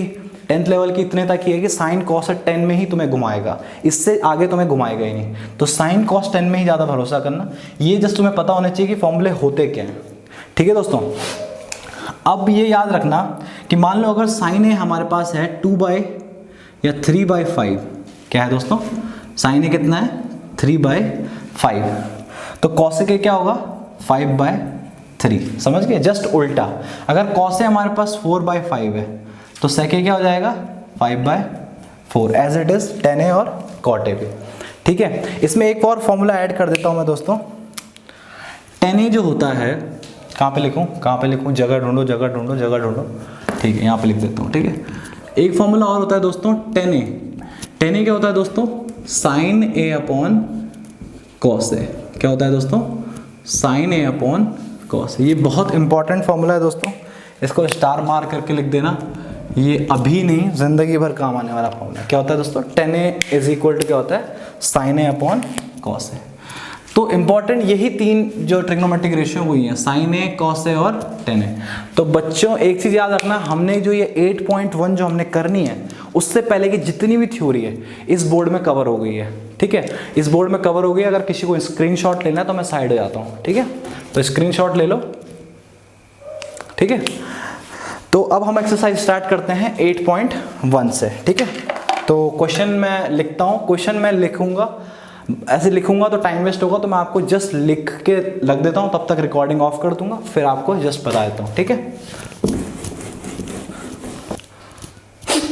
10th लेवल की इतने तक ही है कि साइन कॉस और टेन में ही तुम्हें घुमाएगा, इससे आगे तुम्हें घुमाएगा ही नहीं। तो साइन कॉस टेन में ही ज़्यादा भरोसा करना, ये जस्ट तुम्हें पता होना चाहिए कि फॉर्मूले होते क्या हैं। ठीक है दोस्तों, अब ये याद रखना कि मान लो अगर साइन ए हमारे पास है 2 या 3/5, क्या है दोस्तों, साइन ए कितना है 3/5, तो कॉसेक ए क्या होगा 5/3। समझ गए, जस्ट उल्टा। अगर कॉस ए हमारे पास 4/5 है तो सेक ए क्या हो जाएगा 5/4, एज इट इज टेन ए और कॉट ए भी। ठीक है, इसमें एक और फॉर्मूला ऐड कर देता हूं मैं दोस्तों। टेन ए जो होता है, कहाँ पे लिखूँ, कहाँ पे लिखूँ, जगह ढूंढो जगह ढूंढो जगह ढूंढो। ठीक है, यहाँ पे लिख देता हूँ। ठीक है, एक फॉर्मूला और होता है दोस्तों टेन ए। टेन ए क्या होता है दोस्तों, sign A upon cos A. क्या होता है दोस्तों, sign A upon cos A. ये बहुत इंपॉर्टेंट फॉर्मूला है दोस्तों, इसको स्टार मार करके लिख देना, ये अभी नहीं, जिंदगी भर काम आने वाला फॉर्मूला क्या होता है दोस्तों, tan A is equal to क्या होता है, sin A upon cos A। तो इंपॉर्टेंट यही तीन जो ट्रिग्नोमेट्रिक रेशियो हुई है, sin A, cos A और tan A। तो बच्चों एक चीज याद रखना, हमने जो ये 8.1 जो हमने करनी है, उससे पहले की जितनी भी थ्योरी है इस बोर्ड में कवर हो गई है, ठीक है, इस बोर्ड में कवर हो गई है। अगर किसी को स्क्रीनशॉट लेना है तो मैं साइड हो जाता हूँ, ठीक है, तो स्क्रीनशॉट ले लो, ठीक है। तो अब हम एक्सरसाइज स्टार्ट करते हैं 8.1 से, ठीक है। तो क्वेश्चन मैं लिखता हूँ, क्वेश्चन मैं लिखूंगा, ऐसे लिखूंगा तो टाइम वेस्ट होगा, तो मैं आपको जस्ट लिख के रख देता हूँ, तब तक रिकॉर्डिंग ऑफ कर दूंगा, फिर आपको जस्ट बता देता हूँ, ठीक है।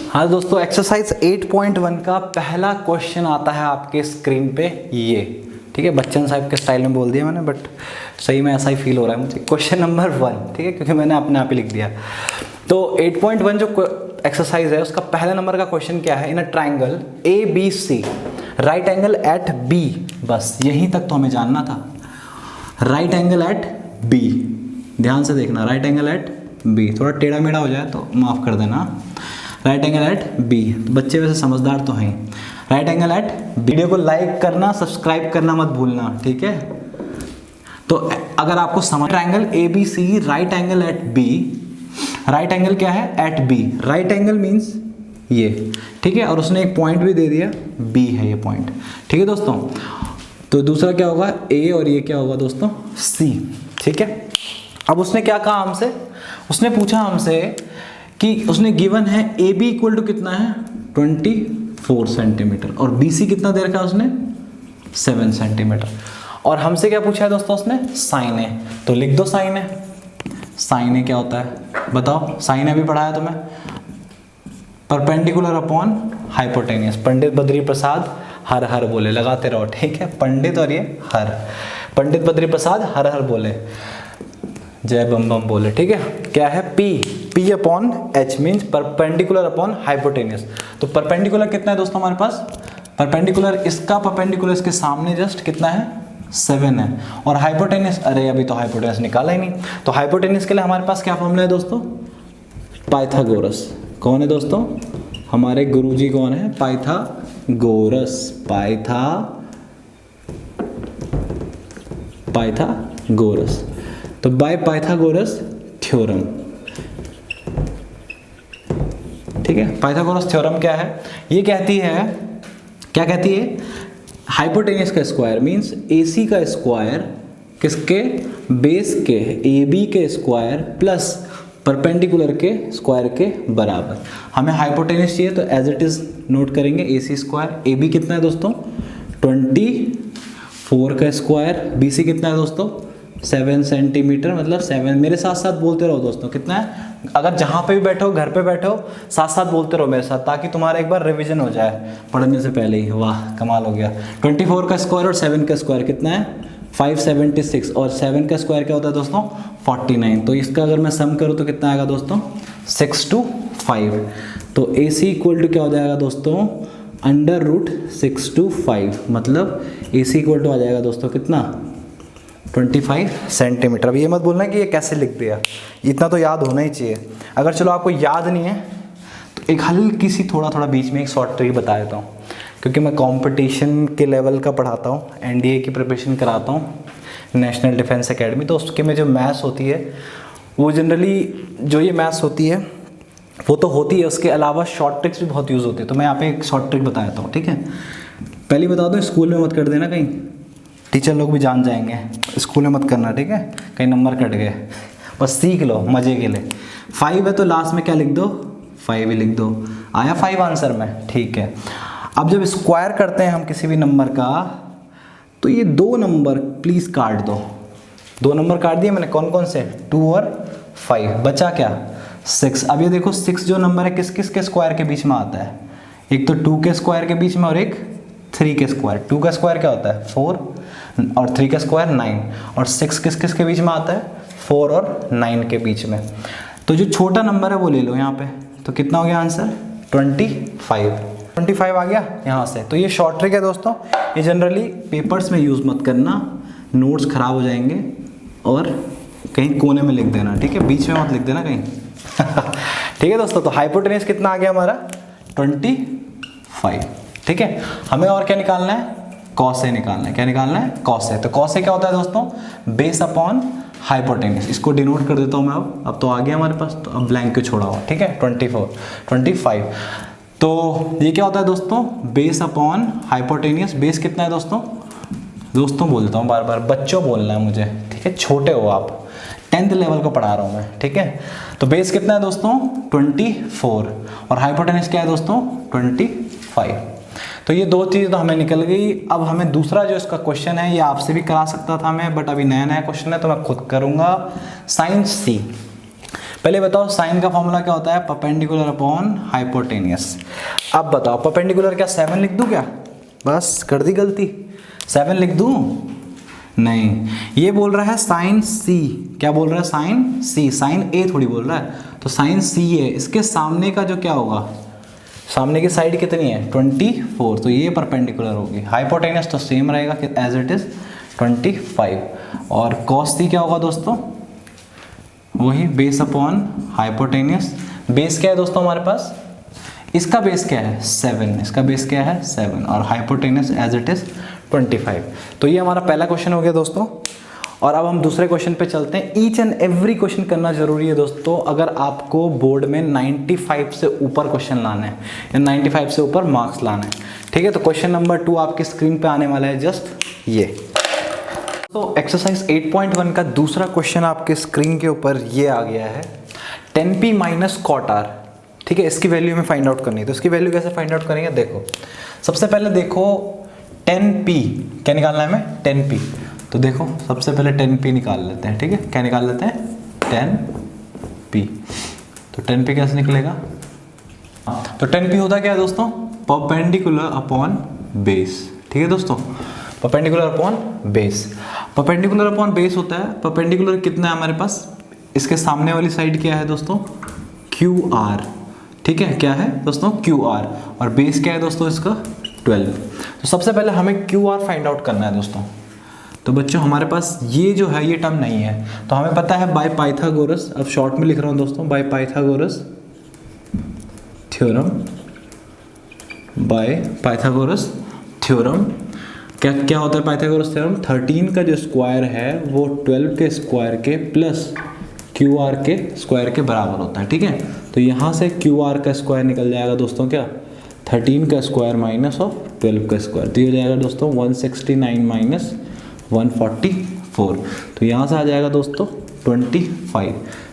हाँ दोस्तों, एक्सरसाइज 8.1 का पहला क्वेश्चन आता है आपके स्क्रीन पे, ये, ठीक है। बच्चन साहब के स्टाइल में बोल दिया मैंने, बट सही में ऐसा ही फील हो रहा है मुझे। क्वेश्चन नंबर 1, ठीक है, क्योंकि मैंने अपने आप ही लिख दिया। तो 8.1 जो एक्सरसाइज है उसका पहला नंबर का क्वेश्चन क्या है, in a triangle ABC right angle at B, बस यहीं तक तो हमें जानना था, राइट एंगल एट B, ध्यान से देखना, राइट एंगल एट B, थोड़ा टेढ़ा मेढ़ा हो जाए तो माफ़ कर देना, राइट एंगल एट B, बच्चे वैसे समझदार तो हैं, right angle at B। Video को लाइक करना, सब्सक्राइब करना मत भूलना, ठीक है। तो अगर आपको समझ, triangle ABC right angle at B, right angle क्या है, at B, right angle means ये, ठीक है, और उसने एक पॉइंट भी दे दिया, B है ये पॉइंट, ठीक है दोस्तों। तो दूसरा क्या होगा, A, और ये क्या होगा दोस्तों, C, ठीक है। अब उसने क्या कहा हमसे, उसने पूछा हमसे कि उसने गिवन है AB इक्वल टू कितना है, 24 सेंटीमीटर, और BC कितना दे रखा है उसने, 7 सेंटीमीटर, और हमसे क्या पूछा है दोस्तों उसने, साइन ए। तो लिख दो साइन ए। साइन ए क्या होता है बताओ, साइन ए भी पढ़ाया तुम्हें, perpendicular upon hypotenuse. Pandit Badri Prasad हर हर बोले, लगाते रहो, ठीक है, पंडित और ये हर, पंडित बद्री प्रसाद हर हर बोले, जय बम बम बोले, ठीक है। क्या है, P upon H means perpendicular upon hypotenuse. तो परपेंडिकुलर कितना है दोस्तों हमारे पास, परपेंडिकुलर, इसका परपेंडिकुलर इसके सामने जस्ट कितना है, 7 है, और हाइपोटेनियस, अरे अभी तो हाइपोटेनियस निकाला ही नहीं। तो हाइपोटेनियस के लिए हमारे पास क्या फॉर्मूला है दोस्तों, पाइथागोरस। कौन है दोस्तों, हमारे गुरुजी कौन है, पाइथागोरस, पाइथागोरस। तो बाय पाइथागोरस थ्योरम, ठीक है। पाइथागोरस थ्योरम क्या है, ये कहती है, क्या कहती है, हाइपोटेनियस का स्क्वायर मींस AC का स्क्वायर किसके, बेस के AB के स्क्वायर प्लस परपेंडिकुलर के स्क्वायर के बराबर। हमें हाइपोटेनियस चाहिए तो एज इट इज नोट करेंगे, AC स्क्वायर, AB कितना है दोस्तों, 24 का स्क्वायर, BC कितना है दोस्तों, 7 सेंटीमीटर, मतलब 7, मेरे साथ साथ बोलते रहो दोस्तों, कितना है, अगर जहाँ पे भी बैठो, घर पे बैठो, साथ साथ बोलते रहो मेरे साथ, ताकि तुम्हारा एक बार रिवीजन हो जाए पढ़ने से पहले ही। वाह कमाल हो गया। 24 का स्क्वायर और 7 का स्क्वायर कितना है, 576, और 7 का स्क्वायर क्या होता है दोस्तों, 49। तो इसका अगर मैं सम करूँ तो कितना आएगा दोस्तों, 6 to 5। तो AC इक्वल टू क्या हो जाएगा दोस्तों, √6 to 5, मतलब AC इक्वल टू आ जाएगा दोस्तों कितना, 25 सेंटीमीटर। अब ये मत बोलना कि ये कैसे लिख दिया, इतना तो याद होना ही चाहिए। अगर चलो आपको याद नहीं है तो एक हल्की सी थोड़ा बीच में एक शॉर्ट ट्रिक बता देता हूँ, क्योंकि मैं कंपटीशन के लेवल का पढ़ाता हूँ, NDA की प्रिपरेशन कराता हूँ, नेशनल डिफेंस एकेडमी। तो उसके में जो मैथ्स होती है वो जनरली जो ये मैथ्स होती है वो तो होती है, उसके अलावा शॉर्ट ट्रिक्स भी बहुत यूज़ होती है। तो मैं यहाँ पे एक शॉर्ट ट्रिक बता देता हूँ, ठीक है। पहले बता दो, स्कूल में मत कर देना, कहीं टीचर लोग भी जान जाएंगे, स्कूल में मत करना, ठीक है, कहीं नंबर कट गए, बस सीख लो मज़े के लिए। 5 है तो लास्ट में क्या लिख दो, 5 ही लिख दो। आया 5 आंसर में, ठीक है। अब जब स्क्वायर करते हैं हम किसी भी नंबर का, तो ये 2 नंबर प्लीज़ काट दो। 2 नंबर काट दिए मैंने, कौन कौन से, 2 और 5, बचा क्या, 6। अब ये देखो 6 जो नंबर है किस किस के स्क्वायर के बीच में आता है, एक तो 2 के स्क्वायर के बीच में और एक 3 के स्क्वायर। 2 का स्क्वायर क्या होता है, 4, और 3 का स्क्वायर 9, और 6 किस किस के बीच में आता है, 4 और 9 के बीच में। तो जो छोटा नंबर है वो ले लो यहाँ पे, तो कितना हो गया आंसर, 25 आ गया यहाँ से। तो ये शॉर्ट ट्रिक है दोस्तों, ये जनरली पेपर्स में यूज़ मत करना, नोट्स खराब हो जाएंगे, और कहीं कोने में लिख देना, ठीक है, बीच में मत लिख देना कहीं। ठीक है दोस्तों, तो हाइपोटेन्यूज कितना आ गया हमारा 25। ठीक है, हमें और क्या निकालना है, कॉस ए निकालना है। क्या निकालना है, कॉस ए। तो कॉस ए क्या होता है दोस्तों, बेस अपॉन हाइपोटेन्यूज। इसको डिनोट कर देता हूँ मैं। अब तो आ गया हमारे पास, तो अब ब्लैंक क्यों छोड़ा हुआ। ठीक है, 25। तो ये क्या होता है दोस्तों, बेस अपॉन हाइपोटेन्यूज। बेस कितना है दोस्तों, दोस्तों बोलता हूँ बार बार, बच्चों बोलना है मुझे, ठीक है, छोटे हो आप, 10th लेवल को पढ़ा रहा हूँ मैं। ठीक है, तो बेस कितना है दोस्तों 24 और हाइपोटेन्यूज क्या है दोस्तों 25। तो ये दो चीज़ तो हमें निकल गई। अब हमें दूसरा जो इसका क्वेश्चन है, ये आपसे भी करा सकता था मैं, बट अभी नया नया क्वेश्चन है तो मैं खुद करूँगा। साइन सी। पहले बताओ साइन का फॉर्मूला क्या होता है, परपेंडिकुलर अपॉन हाइपोटेन्यूज। अब बताओ परपेंडिकुलर क्या 7 लिख दूँ क्या, बस कर दी गलती, 7 लिख दूँ, नहीं, ये बोल रहा है साइन सी। क्या बोल रहा है, साइन सी, साइन ए थोड़ी बोल रहा है। तो साइन सी है, इसके सामने का जो क्या होगा, सामने की साइड कितनी है 24, तो ये परपेंडिकुलर होगी। हाइपोटेन्यूज तो सेम रहेगा कि एज इट इज 25। और कॉस सी क्या होगा दोस्तों, वही बेस अपॉन हाइपोटेन्यूज। बेस क्या है दोस्तों हमारे पास, इसका बेस क्या है 7, इसका बेस क्या है 7 और हाइपोटेन्यूज एज इट इज 25। तो ये हमारा पहला क्वेश्चन हो गया दोस्तों। और अब हम दूसरे क्वेश्चन पे चलते हैं। ईच एंड एवरी क्वेश्चन करना जरूरी है दोस्तों, अगर आपको बोर्ड में 95 से ऊपर क्वेश्चन लाना है या 95 से ऊपर मार्क्स लाना है। ठीक है, तो क्वेश्चन नंबर 2 आपकी स्क्रीन पे आने वाला है, जस्ट ये। तो एक्सरसाइज 8.1 का दूसरा क्वेश्चन आपके स्क्रीन के ऊपर ये आ गया है, 10p माइनस कॉट आर। ठीक है, इसकी वैल्यू हमें फाइंड आउट करनी है। तो इसकी वैल्यू कैसे फाइंड आउट करेंगे, देखो सबसे पहले देखो 10p क्या निकालना है हमें, 10p। तो देखो सबसे पहले 10p निकाल लेते हैं। ठीक है, क्या निकाल लेते हैं 10p। तो 10p कैसे निकलेगा, तो 10p होता क्या है दोस्तों, परपेंडिकुलर अपॉन बेस। ठीक है दोस्तों, perpendicular upon base. Perpendicular upon base होता है, परपेंडिकुलर कितना है हमारे पास, इसके सामने वाली साइड क्या है दोस्तों QR। ठीक है, क्या है दोस्तों QR, और बेस क्या है दोस्तों इसका 12। तो सबसे पहले हमें QR फाइंड आउट करना है दोस्तों। तो बच्चों हमारे पास ये जो है ये टर्म नहीं है, तो हमें पता है बाय पाइथागोरस, अब शॉर्ट में लिख रहा हूँ दोस्तों, by Pythagoras theorem, by Pythagoras theorem. क्या क्या होता है पाइथागोरस थ्योरम, 13 का जो स्क्वायर है वो 12 के स्क्वायर के प्लस QR के स्क्वायर के बराबर होता है। ठीक है, तो यहाँ से QR का स्क्वायर निकल जाएगा दोस्तों क्या, 13 का स्क्वायर माइनस ऑफ 12 का स्क्वायर, तो ये हो जाएगा दोस्तों 169 माइनस 144। तो यहाँ से आ जाएगा दोस्तों 25।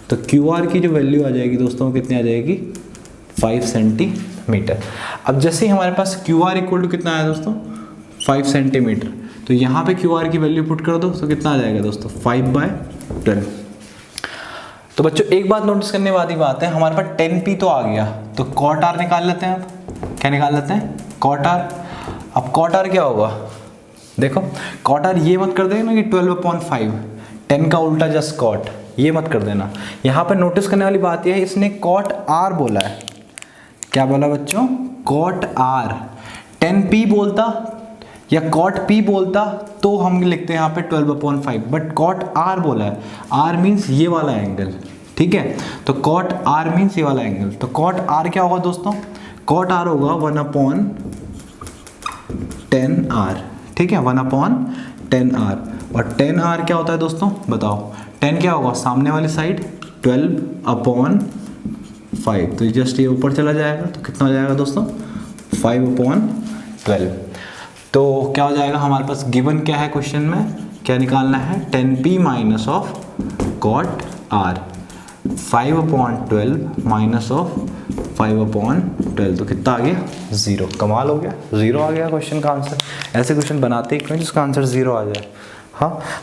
तो QR की जो वैल्यू आ जाएगी दोस्तों कितनी आ जाएगी 5 सेंटीमीटर। अब जैसे ही हमारे पास QR इक्वल टू कितना आया दोस्तों 5 सेंटीमीटर, तो यहाँ पे QR की वैल्यू पुट कर दो तो कितना आ जाएगा दोस्तों 5/12। तो बच्चों एक बात नोटिस करने वाली बात है, हमारे पास 10p तो आ गया, तो कॉट आर निकाल लेते हैं। अब क्या निकाल लेते हैं, कॉट आर। अब कॉट आर क्या होगा, देखो कॉट आर ये मत कर देना कि 12/5, 10 का उल्टा जस्ट कॉट, ये मत कर देना। यहाँ पर नोटिस करने वाली बात यह है, इसने कॉट आर बोला है। क्या बोला बच्चों, कॉट आर। 10p बोलता या कॉट p बोलता तो हम लिखते हैं यहाँ पे 12/5, बट कॉट r बोला है, r मीन्स ये वाला एंगल। ठीक है, तो कॉट r मीन्स ये वाला एंगल। तो कॉट r क्या होगा दोस्तों, कॉट r होगा 1/10r। ठीक है, 1/10r। और 10r क्या होता है दोस्तों बताओ, 10 क्या होगा सामने वाली साइड 12/5, तो जस्ट ये ऊपर चला जाएगा, तो कितना हो जाएगा दोस्तों 5/12। तो क्या हो जाएगा हमारे पास, गिवन क्या है क्वेश्चन में, क्या निकालना है 10p minus of cot r, 5/12 minus of 5/12, तो कितना आ गया 0। कमाल हो गया, 0 आ गया क्वेश्चन का आंसर। ऐसे क्वेश्चन बनाते ही क्यों जिसका आंसर 0 आ जाए।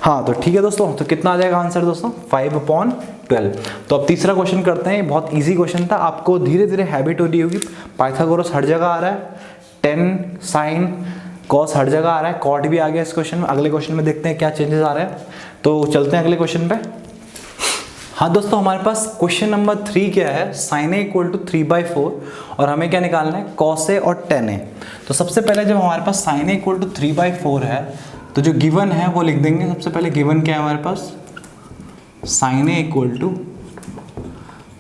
हाँ तो ठीक है दोस्तों, तो कितना आ जाएगा आंसर दोस्तों 5/12। तो अब तीसरा क्वेश्चन करते हैं, बहुत ईजी क्वेश्चन था, आपको धीरे धीरे हैबिट हो रही होगी। पाइथागोरस हर जगह आ रहा है, 10 साइन कॉस हर जगह आ रहा है, कॉट भी आ गया इस क्वेश्चन में। अगले क्वेश्चन में देखते हैं क्या चेंजेस आ रहे हैं, तो चलते हैं अगले क्वेश्चन पे। हाँ दोस्तों, हमारे पास क्वेश्चन नंबर 3 क्या है, साइन ए इक्वल टू 3/4 और हमें क्या निकालना है कॉस ए और टेन ए। तो सबसे पहले जब हमारे पास साइन ए इक्वल टू 3/4 है, तो जो गिवन है वो लिख देंगे। सबसे पहले गिवन क्या है हमारे पास, साइन ए इक्वल टू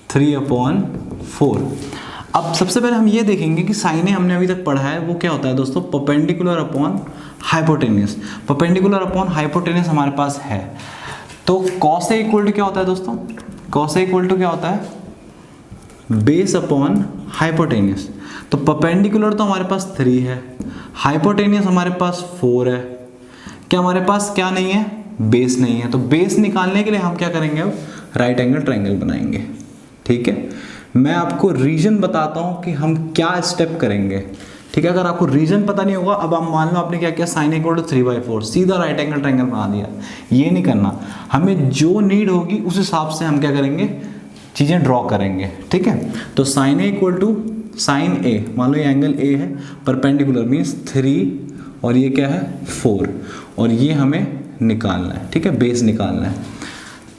3/4 4। अब सबसे पहले हम ये देखेंगे कि साइन ए हमने अभी तक पढ़ा है वो क्या होता है दोस्तों, perpendicular upon hypotenuse. Perpendicular upon hypotenuse हमारे पास है, तो कॉस ए इक्वल टू क्या होता है दोस्तों, कॉस ए इक्वल टू क्या होता है, बेस अपॉन हाइपोटेनियस। तो परपेंडिकुलर तो हमारे पास 3 है, हाइपोटेनियस हमारे पास 4 है, क्या हमारे पास क्या नहीं है, बेस नहीं है। तो बेस निकालने के लिए हम क्या करेंगे, अब राइट एंगल ट्रायंगल बनाएंगे। ठीक है, मैं आपको रीजन बताता हूं कि हम क्या स्टेप करेंगे। ठीक है, अगर आपको रीजन पता नहीं होगा, अब आप मान लो आपने क्या किया, साइन इक्वल टू 3/4 सीधा राइट एंगल ट्रायंगल बना दिया, ये नहीं करना। हमें जो नीड होगी उस हिसाब से हम क्या करेंगे, चीज़ें ड्रॉ करेंगे। ठीक है, तो sine A equal to sine A, मान लो ये एंगल ए है, परपेंडिकुलर मीन्स 3 और ये क्या है 4, और ये हमें निकालना है। ठीक है, बेस निकालना है।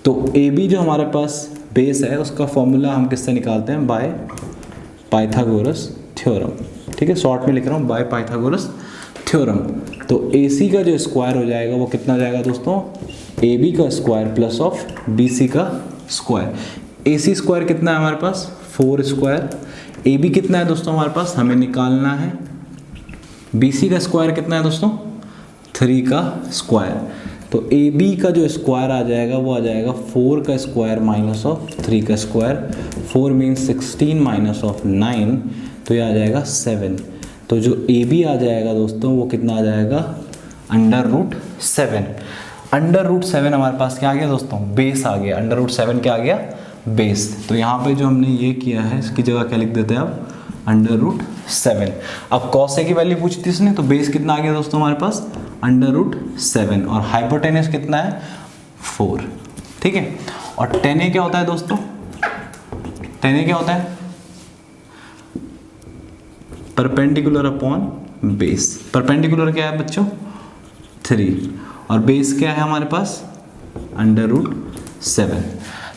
तो ए बी जो हमारे पास बेस है उसका फॉर्मूला हम किससे निकालते हैं, बाय पाइथागोरस थ्योरम। ठीक है, शॉर्ट में लिख रहा हूँ बाय पाइथागोरस थ्योरम। तो ए सी का जो स्क्वायर हो जाएगा वो कितना हो जाएगा दोस्तों, ए बी का square plus of B C का स्क्वायर। ए सी स्क्वायर कितना है हमारे पास, 4 स्क्वायर। ए बी कितना है दोस्तों हमारे पास, हमें निकालना है। बी सी का स्क्वायर कितना है दोस्तों, 3 का स्क्वायर। तो ए बी का जो स्क्वायर आ जाएगा वो आ जाएगा 4 का स्क्वायर माइनस ऑफ 3 का स्क्वायर। 4 मीन्स 16 माइनस ऑफ 9, तो ये आ जाएगा 7। तो जो ए बी आ जाएगा दोस्तों वो कितना आ जाएगा, √7। √7 हमारे पास क्या आ गया दोस्तों, बेस आ गया। √7 क्या आ गया, बेस। तो यहाँ पे जो हमने ये किया है इसकी जगह क्या लिख देते हैं अब, √7। अब कॉस ए की वैल्यू पूछी थी इसने, तो बेस कितना आ गया दोस्तों हमारे पास, √7, और हाइपोटेनस कितना है 4। ठीक है, और tan a क्या होता है दोस्तों, tan a क्या होता है, परपेंडिकुलर अपॉन बेस। परपेंडिकुलर क्या है बच्चों, 3, और बेस क्या है हमारे पास, √7।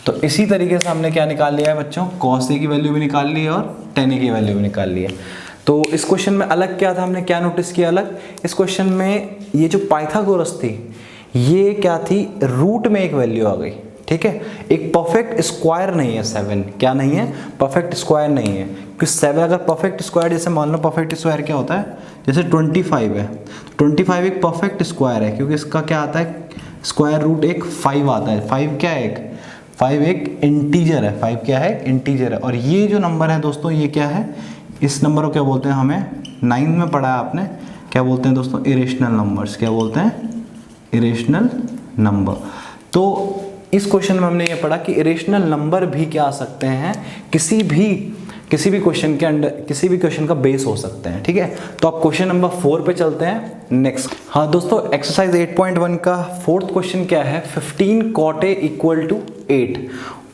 तो इसी तरीके से हमने क्या निकाल लिया है बच्चों, कॉस ए की वैल्यू भी निकाल ली है और tan a की वैल्यू भी निकाल ली है। तो इस क्वेश्चन में अलग क्या था, हमने क्या नोटिस किया अलग, इस क्वेश्चन में ये जो पाइथागोरस थी ये क्या थी, रूट में एक वैल्यू आ गई। ठीक है, एक परफेक्ट स्क्वायर नहीं है 7, क्या नहीं है, परफेक्ट स्क्वायर नहीं है। क्योंकि 7 अगर परफेक्ट स्क्वायर, जैसे मान लो परफेक्ट स्क्वायर क्या होता है, जैसे 25 है, 25 एक परफेक्ट स्क्वायर है क्योंकि इसका क्या आता है, स्क्वायर रूट एक 5 आता है। 5 क्या है, 5 एक इंटीजर है, 5 क्या है, इंटीजर है। और ये जो नंबर है दोस्तों ये क्या है, इस नंबर को क्या बोलते हैं, हमें 9 में पढ़ा है आपने, क्या बोलते हैं दोस्तों, इरेशनल नंबर्स। क्या बोलते हैं, इरेशनल नंबर। तो इस क्वेश्चन में हमने ये पढ़ा कि इरेशनल नंबर भी क्या आ सकते हैं, किसी भी क्वेश्चन के अंडर, किसी भी क्वेश्चन का बेस हो सकते हैं। ठीक है, तो आप क्वेश्चन नंबर 4 पे चलते हैं नेक्स्ट। हाँ दोस्तों, एक्सरसाइज 8.1 का 4th क्वेश्चन क्या है, 15 cot a इक्वल टू 8,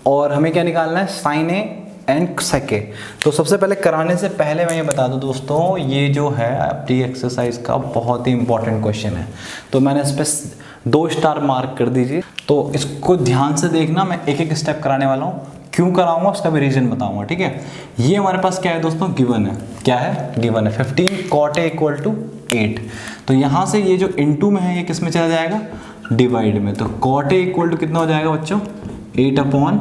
और हमें क्या निकालना है, साइन ए एंड सेक ए। तो सबसे पहले कराने से पहले मैं ये बता दूं दोस्तों, ये जो है आपकी एक्सरसाइज का बहुत ही इंपॉर्टेंट क्वेश्चन है, तो मैंने इस पर 2 स्टार मार्क कर दीजिए। तो इसको ध्यान से देखना, मैं एक एक स्टेप कराने वाला हूँ, क्यों कराऊंगा उसका भी रीजन बताऊंगा। ठीक है, ये हमारे पास क्या है दोस्तों, गिवन है, क्या है, गिवन है 15 cot a इक्वल टू 8। तो यहाँ से ये जो इनटू में है ये किस में चला जाएगा, डिवाइड में। तो cot a इक्वल टू कितना हो जाएगा बच्चों, 8/15,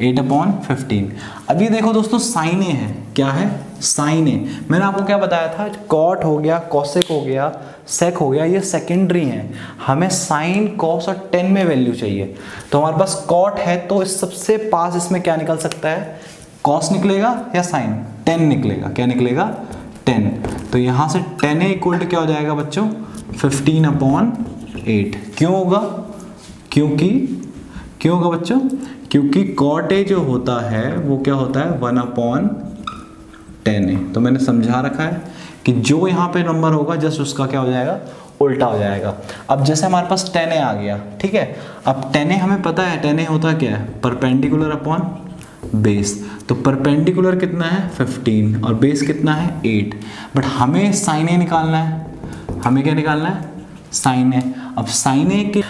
8/15। अब ये देखो दोस्तों, साइन ए है, क्या है, साइन ए। मैंने आपको क्या बताया था, कॉट हो गया, कॉसेक हो गया, सेक हो गया, ये सेकेंडरी हैं। हमें साइन, कॉस और टेन में वैल्यू चाहिए। तो हमारे पास कॉट है तो इस सबसे पास इसमें क्या निकल सकता है, कॉस निकलेगा या साइन, टेन निकलेगा। क्या निकलेगा, 10। तो यहाँ से tan a इक्वल टू क्या हो जाएगा बच्चों, 15/8। क्यों होगा, क्यों होगा बच्चों, क्योंकि cot a जो होता है वो क्या होता है, 1/10 a। तो मैंने समझा रखा है कि जो यहाँ पे नंबर होगा जस्ट उसका क्या हो जाएगा, उल्टा हो जाएगा। अब जैसे हमारे पास tan a आ गया, ठीक है। अब tan a हमें पता है, tan a होता क्या है, परपेंडिकुलर अपॉन बेस। तो परपेंडिकुलर कितना है 15 और बेस कितना है 8। बट हमें साइन ए निकालना है, हमें क्या निकालना है, साइन ए। अब साइन ए के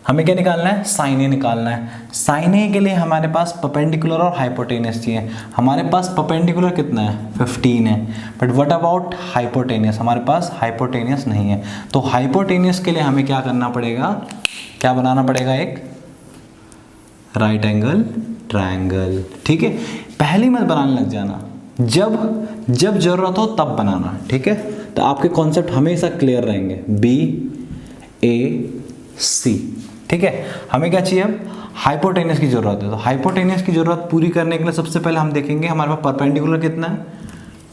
हमें क्या निकालना है, साइन ए निकालना है। साइन ए के लिए हमारे पास परपेंडिकुलर और हाइपोटेनियस चाहिए। हमारे पास परपेंडिकुलर कितना है 15 है, बट व्हाट अबाउट हाइपोटेनियस, हमारे पास हाइपोटेनियस नहीं है। तो हाइपोटेनियस के लिए हमें क्या करना पड़ेगा, क्या बनाना पड़ेगा, एक राइट एंगल ट्रायंगल। ठीक है, पहली मत बनाने लग जाना, जब जरूरत हो तब बनाना, ठीक है। तो आपके कॉन्सेप्ट हमेशा क्लियर रहेंगे, बी ए सी, ठीक है। हमें क्या चाहिए, अब हाइपोटेनियस की जरूरत है। तो हाइपोटेनियस की जरूरत पूरी करने के लिए सबसे पहले हम देखेंगे हमारे पास परपेंडिकुलर कितना है,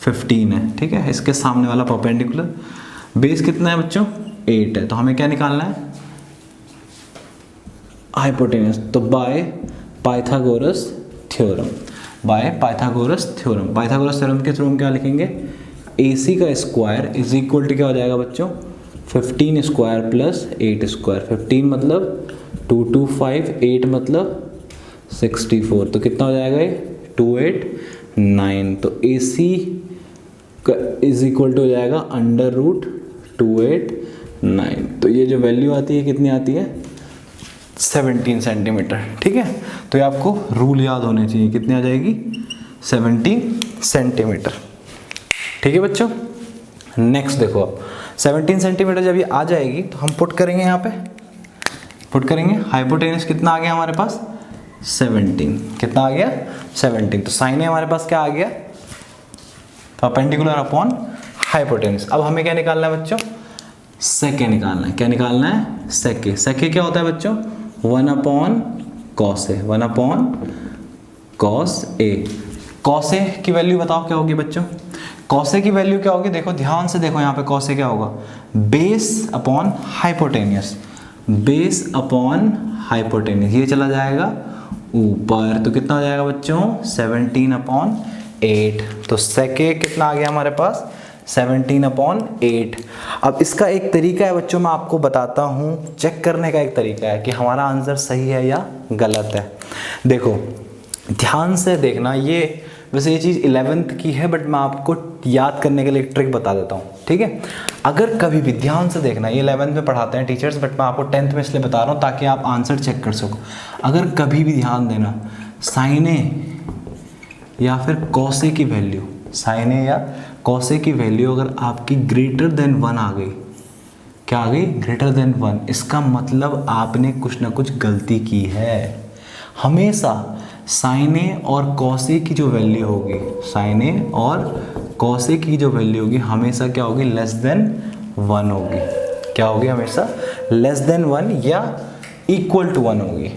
15 है, ठीक है। इसके सामने वाला परपेंडिकुलर, बेस कितना है बच्चों, 8 है। तो हमें क्या निकालना है, हाइपोटेनियस। तो by Pythagoras theorem, by Pythagoras theorem, Pythagoras theorem के थ्रू हम क्या लिखेंगे, AC का स्क्वायर इज इक्वल टू क्या हो जाएगा बच्चों, 15 स्क्वायर प्लस 8 स्क्वायर। 15 मतलब 225, 8 मतलब 64, तो कितना हो जाएगा ये 289। तो AC का इज इक्वल टू हो जाएगा अंडर रूट 289। तो ये जो वैल्यू आती है कितनी आती है, 17 सेंटीमीटर, ठीक है। तो ये आपको रूल याद होने चाहिए, कितनी आ जाएगी, 17 सेंटीमीटर, ठीक है बच्चों। नेक्स्ट देखो, अब 17 सेंटीमीटर जब ये आ जाएगी तो हम पुट करेंगे, यहाँ पे पुट करेंगे हाइपोटेनस कितना आ गया हमारे पास, 17, कितना आ गया 17। तो साइन है हमारे पास क्या आ गया, परपेंडिकुलर अपॉन हाइपोटेनस। अब हमें क्या निकालना है बच्चों, सेके निकालना है। क्या निकालना है, सेके। सेके क्या होता है बच्चों, 1 upon cos A, 1 upon cos A. Cos A की वैल्यू बताओ क्या होगी बच्चों, कॉस ए की वैल्यू क्या होगी, देखो ध्यान से देखो यहाँ पे कॉस ए क्या होगा, base upon hypotenuse, base upon hypotenuse, ये चला जाएगा ऊपर। तो कितना हो जाएगा बच्चों, 17 अपॉन 8। तो सेके कितना आ गया हमारे पास, 17 अपॉन 8। अब इसका एक तरीका है बच्चों, मैं आपको बताता हूँ, चेक करने का एक तरीका है कि हमारा आंसर सही है या गलत है। देखो ध्यान से देखना, ये वैसे ये चीज़ 11th की है, बट मैं आपको याद करने के लिए एक ट्रिक बता देता हूँ, ठीक है। अगर कभी भी ध्यान से देखना, ये 11th में पढ़ाते हैं टीचर्स, बट मैं आपको 10th में इसलिए बता रहा हूँ ताकि आप आंसर चेक कर सको। अगर कभी भी ध्यान देना, साइने या फिर कॉसे की वैल्यू, साइने या कॉसे की वैल्यू अगर आपकी ग्रेटर देन 1 आ गई, क्या आ गई, ग्रेटर देन 1, इसका मतलब आपने कुछ ना कुछ गलती की है। हमेशा साइने और कॉसे की जो वैल्यू होगी, साइने और कॉसे की जो वैल्यू होगी हमेशा क्या होगी, लेस देन 1 होगी। क्या होगी, हमेशा लेस देन 1 या इक्वल टू 1 होगी,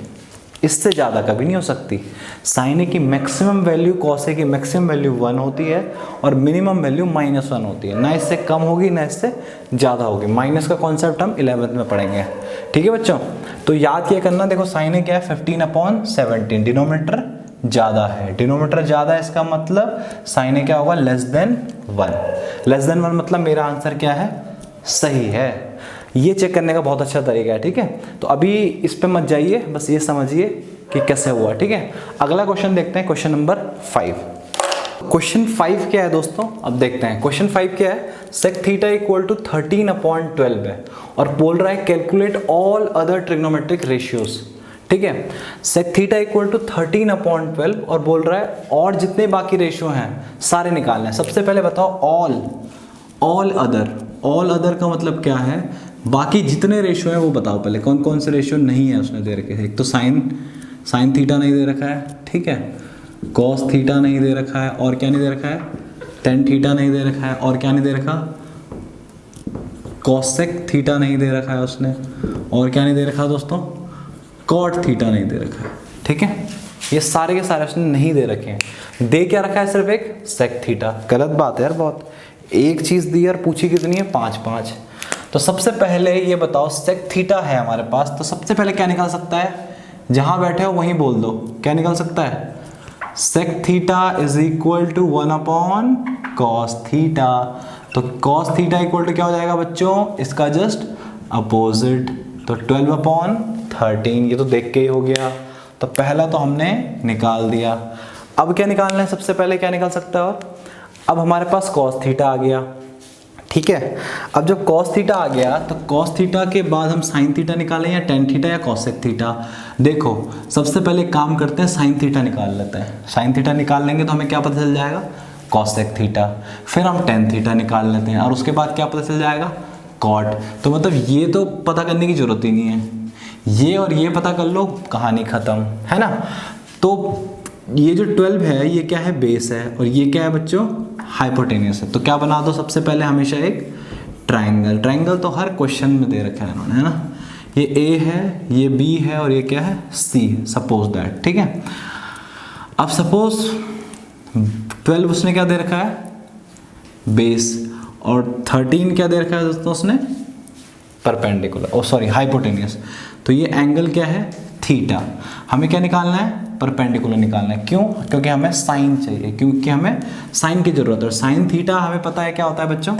इससे ज़्यादा कभी नहीं हो सकती। साइने की मैक्सिमम वैल्यू कॉसे की मैक्सिमम वैल्यू 1 होती है और मिनिमम वैल्यू -1 होती है, ना इससे कम होगी ना इससे ज़्यादा होगी। माइनस का कॉन्सेप्ट हम 11th में पढ़ेंगे, ठीक है बच्चों। तो याद क्या करना, देखो साइने क्या है, 15 अपॉन 17, डिनोमीटर ज़्यादा है, डिनोमीटर ज़्यादा है, इसका मतलब साइने क्या होगा, लेस देन 1। लेस देन 1 मतलब मेरा आंसर क्या है, सही है। ये चेक करने का बहुत अच्छा तरीका है, ठीक है। तो अभी इस पे मत जाइए, बस ये समझिए कि कैसे हुआ, ठीक है। अगला क्वेश्चन देखते हैं, क्वेश्चन नंबर 5। क्वेश्चन 5 क्या है दोस्तों, अब देखते हैं। क्वेश्चन 5 क्या है, sec theta equal to 13 upon 12 है और बोल रहा है calculate all other trigonometric ratios, ठीक है। Sec theta equal to 13 upon 12 और बोल रहा है और जितने बाकी रेशियो हैं सारे निकालने हैं। सबसे पहले बताओ ऑल अदर का मतलब क्या है, बाकी जितने रेशियो हैं वो बताओ पहले, कौन कौन से रेशियो नहीं है उसने दे रखे हैं। एक तो साइन थीटा नहीं दे रखा है, ठीक है, कॉस थीटा नहीं दे रखा है, और क्या नहीं दे रखा है, टेन थीटा नहीं दे रखा है, और क्या नहीं दे रखा, कॉसेक थीटा नहीं दे रखा है उसने, और क्या नहीं दे रखा दोस्तों, कॉट थीटा नहीं दे रखा है, ठीक है। ये सारे के सारे उसने नहीं दे रखे हैं, दे क्या रखा है, सिर्फ एक सेक थीटा। गलत बात है यार बहुत, एक चीज़ दी और पूछी कितनी है, 5। तो सबसे पहले ये बताओ सेक थीटा है हमारे पास, तो सबसे पहले क्या निकाल सकता है, जहां बैठे हो वहीं बोल दो, क्या निकल सकता है, sec theta is equal to 1 upon cos theta. तो कॉस थीटा इक्वल टू क्या हो जाएगा बच्चों, इसका जस्ट अपोजिट, तो 12 अपॉन 13, ये तो देख के ही हो गया। तो पहला तो हमने निकाल दिया। अब क्या निकालना है, सबसे पहले क्या निकाल सकता है, और अब हमारे पास कॉस थीटा आ गया, ठीक है। अब जब कॉस थीटा आ गया तो कॉस थीटा के बाद हम साइन थीटा निकालें या टेन थीटा या कॉसेक थीटा। देखो सबसे पहले काम करते हैं, साइन थीटा निकाल लेते हैं। साइन थीटा निकाल लेंगे तो हमें क्या पता चल जाएगा, कॉसेक थीटा। फिर हम टेन थीटा निकाल लेते हैं और उसके बाद क्या पता चल जाएगा, कॉट। तो मतलब ये तो पता करने की जरूरत ही नहीं है, ये और ये पता कर लो, कहानी खत्म, है ना। तो ये जो 12 है ये क्या है, बेस है, और ये क्या है बच्चों, हाइपोटेनियस है। तो क्या बना दो सबसे पहले हमेशा एक ट्राइंगल। ट्राइंगल तो हर क्वेश्चन में दे रखा है इन्होंने, है ना। ये ए है, ये बी है, और ये क्या है, सी है, सपोज दैट, ठीक है। अब सपोज 12 उसने क्या दे रखा है, बेस, और 13 क्या दे रखा है दोस्तों उसने, परपेंडिकुलर, ओ सॉरी हाइपोटेनियस। तो ये एंगल क्या है, थीटा। हमें क्या निकालना है, परपेंडिकुलर निकालना है। क्यों, क्योंकि हमें साइन चाहिए, क्योंकि हमें साइन की जरूरत है। और साइन थीटा हमें पता है क्या होता है बच्चों,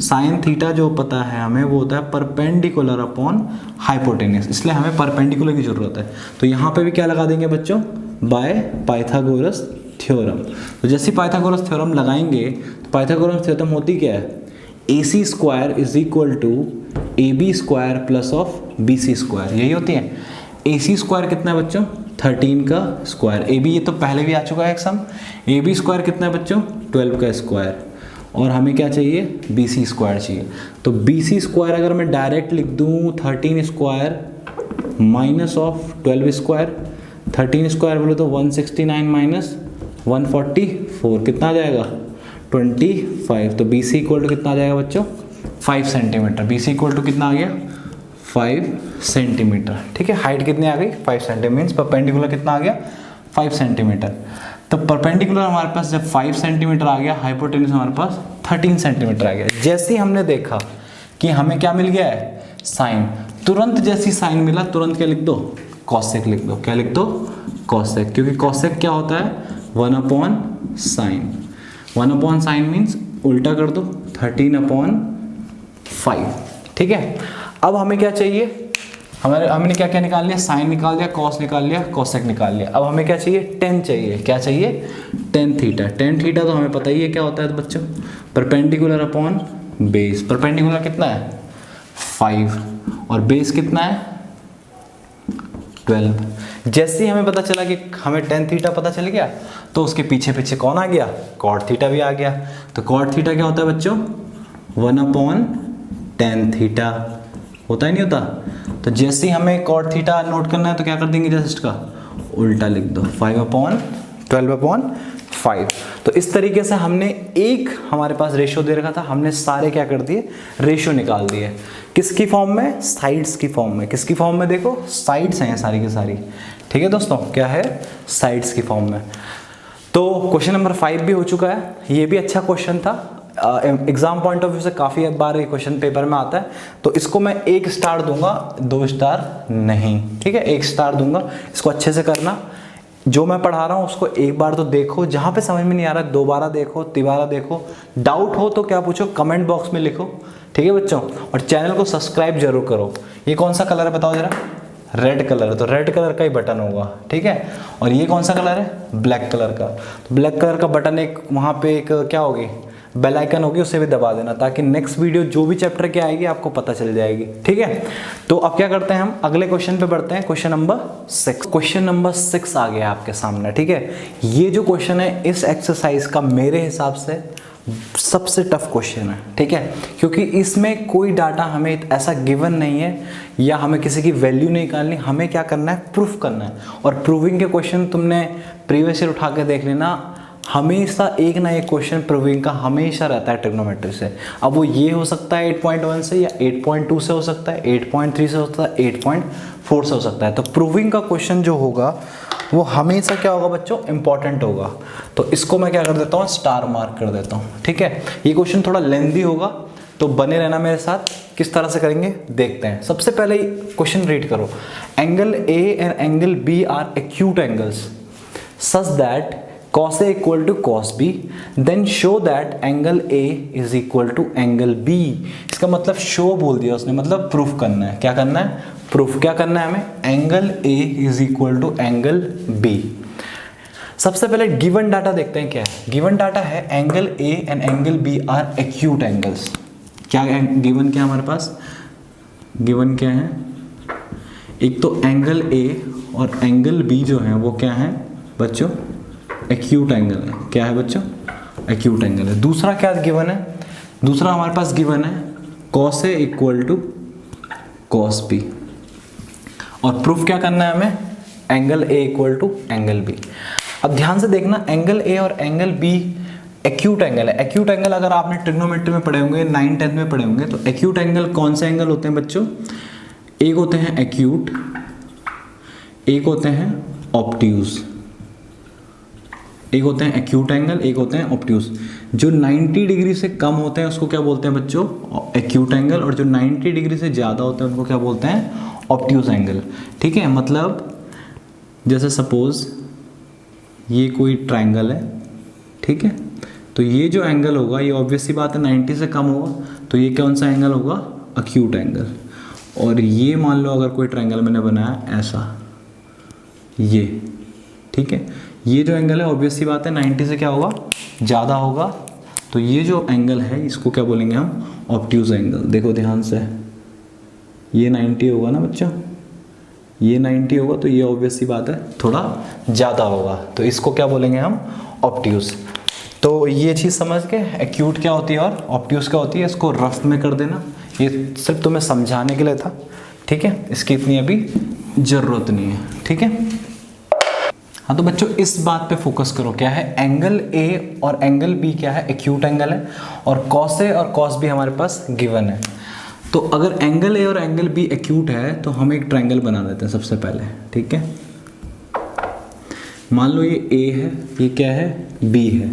साइन थीटा जो पता है हमें वो होता है परपेंडिकुलर अपॉन हाइपोटेनियस, इसलिए हमें परपेंडिकुलर की जरूरत है। तो यहाँ पे भी क्या लगा देंगे बच्चों, बाय पाइथागोरस थ्योरम। तो जैसे पाइथागोरस थ्योरम लगाएंगे तो पाइथागोरस थ्योरम होती क्या है, AC square is equal to AB square plus of BC square, यही होती है। AC स्क्वायर कितना है बच्चों, 13 का स्क्वायर, AB ये तो पहले भी आ चुका है एक सम। AB स्क्वायर कितना है बच्चों, 12 का स्क्वायर, और हमें क्या चाहिए, BC स्क्वायर चाहिए। तो BC स्क्वायर अगर मैं डायरेक्ट लिख दूँ 13 square minus of 12 square, 13 square बोले तो 169 माइनस 144 कितना आ जाएगा, 25। तो BC इक्वल टू कितना आ जाएगा बच्चों, 5 सेंटीमीटर। BC इक्वल टू कितना आ गया, 5 सेंटीमीटर, ठीक है। हाइट कितनी आ गई, 5 सेंटीमीटर, मीन्स परपेंडिकुलर कितना आ गया, 5 सेंटीमीटर। तो परपेंडिकुलर हमारे पास जब 5 सेंटीमीटर आ गया, हाइपोटेन्यूज हमारे पास 13 सेंटीमीटर आ गया। जैसे ही हमने देखा कि हमें क्या मिल गया है, साइन, तुरंत जैसी साइन मिला तुरंत क्या लिख दो, कॉसेक लिख दो। क्या लिख दो, कॉसेक, क्योंकि कॉसेक क्या होता है, 1 upon sine. 1 upon sine means उल्टा कर दो, 13/5, ठीक है। अब हमें क्या चाहिए, हमने क्या क्या निकाल लिया, साइन निकाल लिया, कॉस निकाल लिया, कॉसेक निकाल लिया। अब हमें क्या चाहिए, टेन चाहिए। क्या चाहिए, टेन थीटा। टेन थीटा तो हमें पता ही है क्या होता है बच्चों, परपेंडिकुलर अपॉन बेस। परपेंडिकुलर कितना है, 5, और बेस कितना है, 12। जैसे ही हमें पता चला कि हमें टेन थीटा पता चल गया तो उसके पीछे पीछे कौन आ गया, कॉट थीटा भी आ गया। तो कॉट थीटा क्या होता है बच्चों, 1 अपॉन टेन थीटा, होता ही नहीं होता। तो जैसे ही हमें कॉट थीटा नोट करना है तो क्या कर देंगे जस्ट का उल्टा लिख दो, 5/12/5। तो इस तरीके से हमने एक हमारे पास रेशियो दे रखा था, हमने सारे क्या कर दिए, रेशियो निकाल दिए। किसकी फॉर्म में, साइड्स की फॉर्म में। किसकी फॉर्म में, देखो साइड्स हैं सारी की सारी, ठीक है दोस्तों, क्या है, साइड्स की फॉर्म में। तो क्वेश्चन नंबर 5 भी हो चुका है। ये भी अच्छा क्वेश्चन था, एग्जाम पॉइंट ऑफ व्यू से काफ़ी बार ये क्वेश्चन पेपर में आता है। तो इसको मैं 1 स्टार दूंगा, 2 स्टार नहीं, ठीक है, 1 स्टार दूंगा। इसको अच्छे से करना, जो मैं पढ़ा रहा हूँ उसको एक बार तो देखो, जहाँ पे समझ में नहीं आ रहा दोबारा देखो, तिबारा देखो। डाउट हो तो क्या पूछो, कमेंट बॉक्स में लिखो, ठीक है बच्चों। और चैनल को सब्सक्राइब जरूर करो। ये कौन सा कलर है बताओ जरा, रेड कलर है, तो रेड कलर का ही बटन होगा, ठीक है। और ये कौन सा कलर है, ब्लैक कलर का। तो ब्लैक कलर का बटन एक वहाँ पे एक क्या होगी, बेल आइकन होगी, उसे भी दबा देना, ताकि नेक्स्ट वीडियो जो भी चैप्टर की आएगी आपको पता चल जाएगी, ठीक है। तो अब क्या करते हैं, हम अगले क्वेश्चन पे बढ़ते हैं, क्वेश्चन नंबर 6। क्वेश्चन नंबर 6 आ गया आपके सामने, ठीक है। ये जो क्वेश्चन है इस एक्सरसाइज का मेरे हिसाब से सबसे टफ क्वेश्चन है, ठीक है, क्योंकि इसमें कोई डाटा हमें ऐसा गिवन नहीं है या हमें किसी की वैल्यू नहीं निकालनी, हमें क्या करना है, प्रूफ करना है। और प्रूविंग के क्वेश्चन तुमने प्रीवियस ईयर उठा के देख लेना, हमेशा एक ना एक क्वेश्चन प्रूविंग का हमेशा रहता है ट्रिग्नोमेट्री से। अब वो ये हो सकता है 8.1 से, या 8.2 से हो सकता है, 8.3 से हो सकता है, 8.4 से हो सकता है। तो प्रूविंग का क्वेश्चन जो होगा वो हमेशा क्या होगा बच्चों, इंपॉर्टेंट होगा। तो इसको मैं क्या कर देता हूँ, स्टार मार्क कर देता हूँ, ठीक है। ये क्वेश्चन थोड़ा लेंथी होगा तो बने रहना मेरे साथ, किस तरह से करेंगे देखते हैं। सबसे पहले क्वेश्चन रीड करो, angle A and angle B are acute angles such that cos A equal to cos B, then show that angle A is equal to angle B। इसका मतलब शो बोल दिया उसने, मतलब प्रूफ करना है। क्या करना है, प्रूफ। क्या करना है हमें, angle A is equal to angle B। सबसे पहले गिवन डाटा देखते हैं क्या है। गिवन डाटा है angle A and angle B are acute angles. क्या गिवन, क्या हमारे पास गिवन क्या है, एक तो एंगल A और एंगल B जो है वो क्या है बच्चों, एक्यूट एंगल है। क्या है बच्चों, एक्यूट एंगल है। दूसरा क्या गिवन है, दूसरा हमारे पास गिवन है cos A equal to cos B। और प्रूफ क्या करना है हमें, angle A equal to angle B। अब ध्यान से देखना, एंगल ए और एंगल बी एक्यूट एंगल है। एक्यूट एंगल अगर आपने ट्रिग्नोमेट्री में पढ़े होंगे, 9 10 में पढ़े होंगे, तो एक्यूट एंगल कौन से एंगल होते हैं बच्चों? एक होते हैं एक्यूट, एक होते हैं ऑब्ट्यूज। एक होते हैं एक्यूट एंगल, एक होते हैं ऑब्ट्यूज। जो 90 डिग्री से कम होते हैं उसको क्या बोलते हैं बच्चों? Acute angle. और जो 90 डिग्री से ज़्यादा होते हैं उनको क्या बोलते हैं? Obtuse angle. ठीक है, मतलब जैसे सपोज ये कोई ट्रायंगल है, ठीक है, तो ये जो एंगल होगा ये ऑब्वियस सी बात है 90 से कम होगा, तो ये कौन सा एंगल होगा? Acute angle. और ये मान लो अगर कोई ट्रायंगल मैंने बनाया ऐसा, ये, ठीक है, ये जो एंगल है ऑब्वियस सी बात है 90 से क्या होगा? ज़्यादा होगा, तो ये जो एंगल है इसको क्या बोलेंगे हम? Obtuse angle. देखो ध्यान से, ये 90 होगा ना बच्चों, ये 90 होगा, तो ये ऑब्वियस सी बात है थोड़ा ज़्यादा होगा, तो इसको क्या बोलेंगे हम? ऑब्ट्यूज। तो ये चीज़ समझ के एक्यूट क्या होती है और ऑब्ट्यूज क्या होती है, इसको रफ में कर देना। ये सिर्फ तुम्हें समझाने के लिए था, ठीक है, इसकी इतनी अभी ज़रूरत नहीं है, ठीक है। हाँ, तो बच्चों इस बात पे फोकस करो, क्या है? एंगल ए और एंगल बी क्या है? एक्यूट एंगल है, और कॉस ए और कॉस बी हमारे पास गिवन है। तो अगर एंगल ए और एंगल बी एक्यूट है तो हम एक ट्रायंगल बना देते हैं सबसे पहले, ठीक है। मान लो ये ए है, ये क्या है? बी है,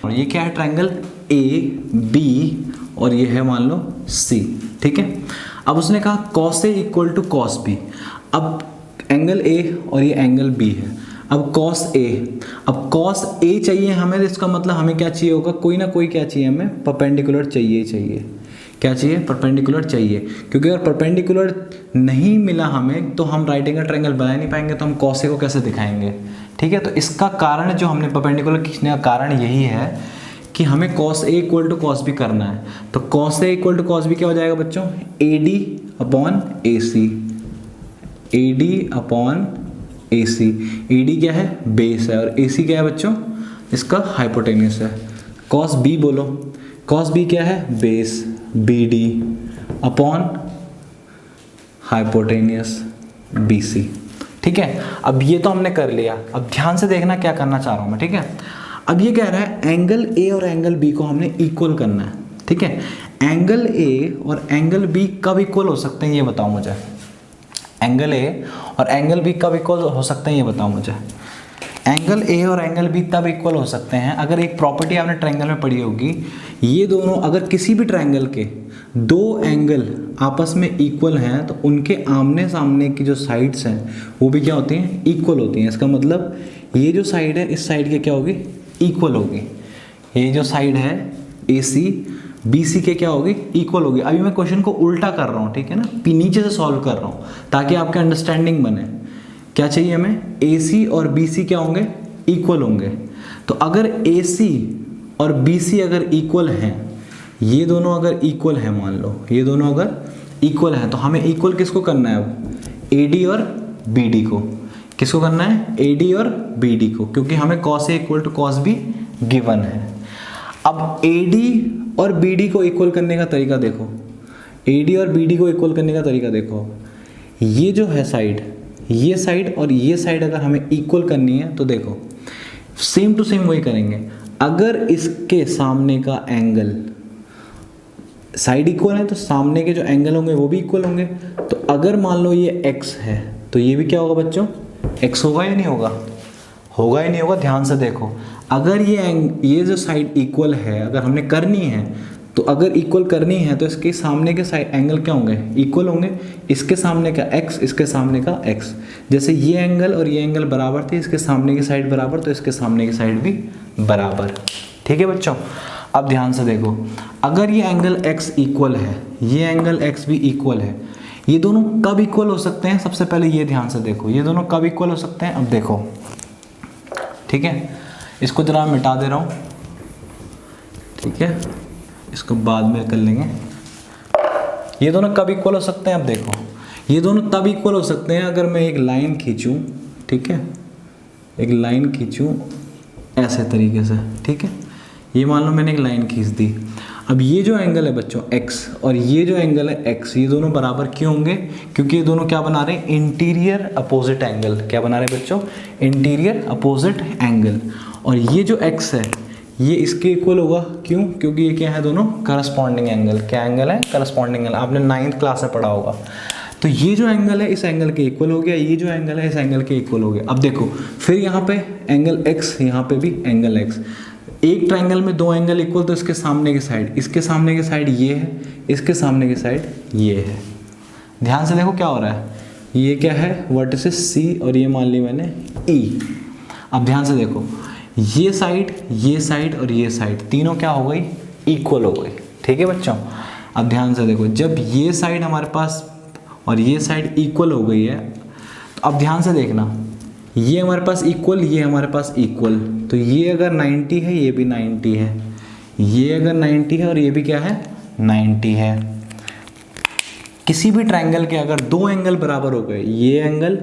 और ये क्या है? ट्रायंगल ए बी, और ये है मान लो सी, ठीक है। अब उसने कहा cos A equal to cos B. अब एंगल ए और ये एंगल बी है, अब कॉस ए, अब कॉस ए चाहिए हमें, तो इसका मतलब हमें क्या चाहिए होगा? कोई ना कोई क्या चाहिए हमें? परपेंडिकुलर चाहिए। क्या चाहिए? परपेंडिकुलर चाहिए, क्योंकि अगर परपेंडिकुलर नहीं मिला हमें तो हम राइट एंगल ट्रायंगल बना नहीं पाएंगे, तो हम कॉस ए को कैसे दिखाएंगे? ठीक है, तो इसका कारण जो हमने परपेंडिकुलर खींचने का कारण यही है कि हमें cos A equal to cos B करना है। तो cos A equal to cos B क्या हो जाएगा बच्चों? A D upon A C. A D upon A C. A D क्या है? बेस है, और ए सी क्या है बच्चों? इसका हाइपोटेन्यूस है। कॉस बी बोलो, कॉस बी क्या है? Base, B D upon hypotenuse B C. ठीक है, अब ये तो हमने कर लिया। अब ध्यान से देखना क्या करना चाह रहा हूँ मैं, ठीक है। अब ये कह रहा है एंगल ए और एंगल बी को हमने इक्वल करना है, ठीक है। एंगल ए और एंगल बी कब इक्वल हो सकते हैं ये बताओ मुझे। एंगल ए और एंगल बी कब इक्वल हो सकते हैं ये बताओ मुझे। एंगल ए और एंगल बी तब इक्वल हो सकते हैं अगर एक प्रॉपर्टी आपने ट्रायंगल में पढ़ी होगी, ये दोनों अगर किसी भी ट्रायंगल के दो एंगल आपस में इक्वल हैं तो उनके आमने सामने की जो साइड्स हैं वो भी क्या होती हैं? इक्वल होती हैं। इसका मतलब ये जो साइड है इस साइड के क्या होगी? इक्वल होगी। ये जो साइड है ए सी बी सी के क्या होगी? इक्वल होगी। अभी मैं क्वेश्चन को उल्टा कर रहा हूँ, ठीक है ना, नीचे से सॉल्व कर रहा हूँ ताकि आपके अंडरस्टैंडिंग बने। क्या चाहिए हमें? ए सी और बी सी क्या होंगे? इक्वल होंगे। तो अगर ए सी और बी सी अगर इक्वल हैं, ये दोनों अगर इक्वल हैं, मान लो ये दोनों अगर इक्वल हैं, तो हमें इक्वल किसको करना है अब? ए डी और बी डी को। किसको करना है? ए डी और बी डी को, क्योंकि हमें cos A equal to cos B given है। अब ए डी और बी डी को इक्वल करने का तरीका देखो। ए डी और बी डी को इक्वल करने का तरीका देखो। ये जो है साइड, ये साइड और ये साइड अगर हमें इक्वल करनी है तो देखो सेम टू सेम वही करेंगे। अगर इसके सामने का एंगल, साइड इक्वल है तो सामने के जो एंगल होंगे वो भी इक्वल होंगे। तो अगर मान लो ये x है तो ये भी क्या होगा बच्चों? x होगा या नहीं होगा? होगा या नहीं होगा? ध्यान से देखो, अगर ये जो साइड इक्वल है, अगर हमने करनी है तो अगर इक्वल करनी है तो इसके सामने के साइड एंगल क्या होंगे? इक्वल होंगे। इसके सामने का x, इसके सामने का x। जैसे ये एंगल और ये एंगल बराबर थे, इसके सामने की साइड बराबर, तो इसके सामने की साइड भी बराबर। ठीक है बच्चों, अब ध्यान से देखो, अगर ये एंगल x इक्वल है, ये एंगल x भी इक्वल है, ये दोनों कब इक्वल हो सकते हैं? सबसे पहले ये ध्यान से देखो, ये दोनों कब इक्वल हो सकते हैं? अब देखो, ठीक है, इसको जरा मिटा दे रहा हूँ, ठीक है, इसको बाद में कर लेंगे। ये दोनों कब इक्वल हो सकते हैं? अब देखो, ये दोनों तब इक्वल हो सकते हैं अगर मैं एक लाइन खींचूं, ठीक है, एक लाइन खींचूं ऐसे तरीके से, ठीक है। ये मान लो मैंने एक लाइन खींच दी। अब ये जो एंगल है बच्चों x और ये जो एंगल है x, ये दोनों बराबर क्यों होंगे? क्योंकि ये दोनों क्या बना रहे हैं? Interior opposite angle. क्या बना रहे हैं बच्चों? Interior opposite angle. और ये जो x है ये इसके इक्वल होगा। क्यों? क्योंकि ये क्या है? दोनों करस्पॉन्डिंग एंगल। क्या एंगल है? Corresponding angle. आपने 9th क्लास में पढ़ा होगा। तो ये जो एंगल है इस एंगल के इक्वल हो गया, ये जो एंगल है इस एंगल के इक्वल हो गया। अब देखो फिर यहाँ पे एंगल x, यहाँ पे भी एंगल x। एक ट्रायंगल में दो एंगल इक्वल, तो इसके सामने की साइड, इसके सामने की साइड ये है, इसके सामने की साइड ये है। ध्यान से देखो क्या हो रहा है। ये क्या है? वर्टिसेस C और ये मान ली मैंने E। अब ध्यान से देखो, ये साइड और ये साइड तीनों क्या हो गई? इक्वल हो गई। ठीक है बच्चों। अब ध्यान से देखो, जब ये साइड हमारे पास और ये साइड इक्वल हो गई है, तो अब ध्यान से देखना, ये हमारे पास इक्वल, ये हमारे पास इक्वल, तो ये अगर 90 है ये भी 90 है, ये अगर 90 है और ये भी क्या है? 90 है। किसी भी ट्रायंगल के अगर दो एंगल बराबर हो गए, ये एंगल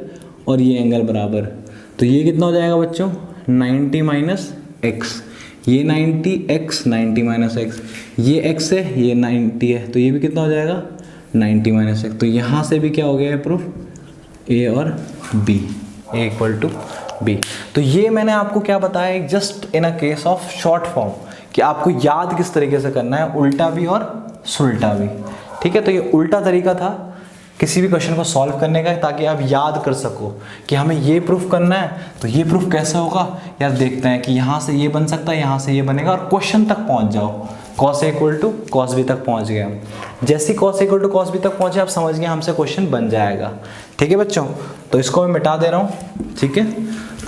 और ये एंगल बराबर, तो ये कितना हो जाएगा बच्चों? 90 माइनस एक्स। ये 90x, 90 माइनस एक्स, ये x है, ये 90 है, तो ये भी कितना हो जाएगा? 90 माइनस एक्स। तो यहाँ से भी क्या हो गया है प्रूफ? a और b, a equal to b। तो ये मैंने आपको क्या बताया? एक just in a case of short form, कि आपको याद किस तरीके से करना है, उल्टा भी और सुलटा भी। ठीक है, तो ये उल्टा तरीका था किसी भी क्वेश्चन को सॉल्व करने का, ताकि आप याद कर सको कि हमें ये प्रूफ करना है, तो ये प्रूफ कैसे होगा यार, देखते हैं कि यहाँ से ये बन सकता है, यहाँ से ये बनेगा, और क्वेश्चन तक पहुँच जाओ। cos A equal to cos B तक पहुँच गए हम। जैसे ही cos A equal to cos B तक पहुँचे, आप समझ गए हमसे क्वेश्चन बन जाएगा। ठीक है बच्चों, तो इसको मैं मिटा दे रहा हूँ। ठीक है,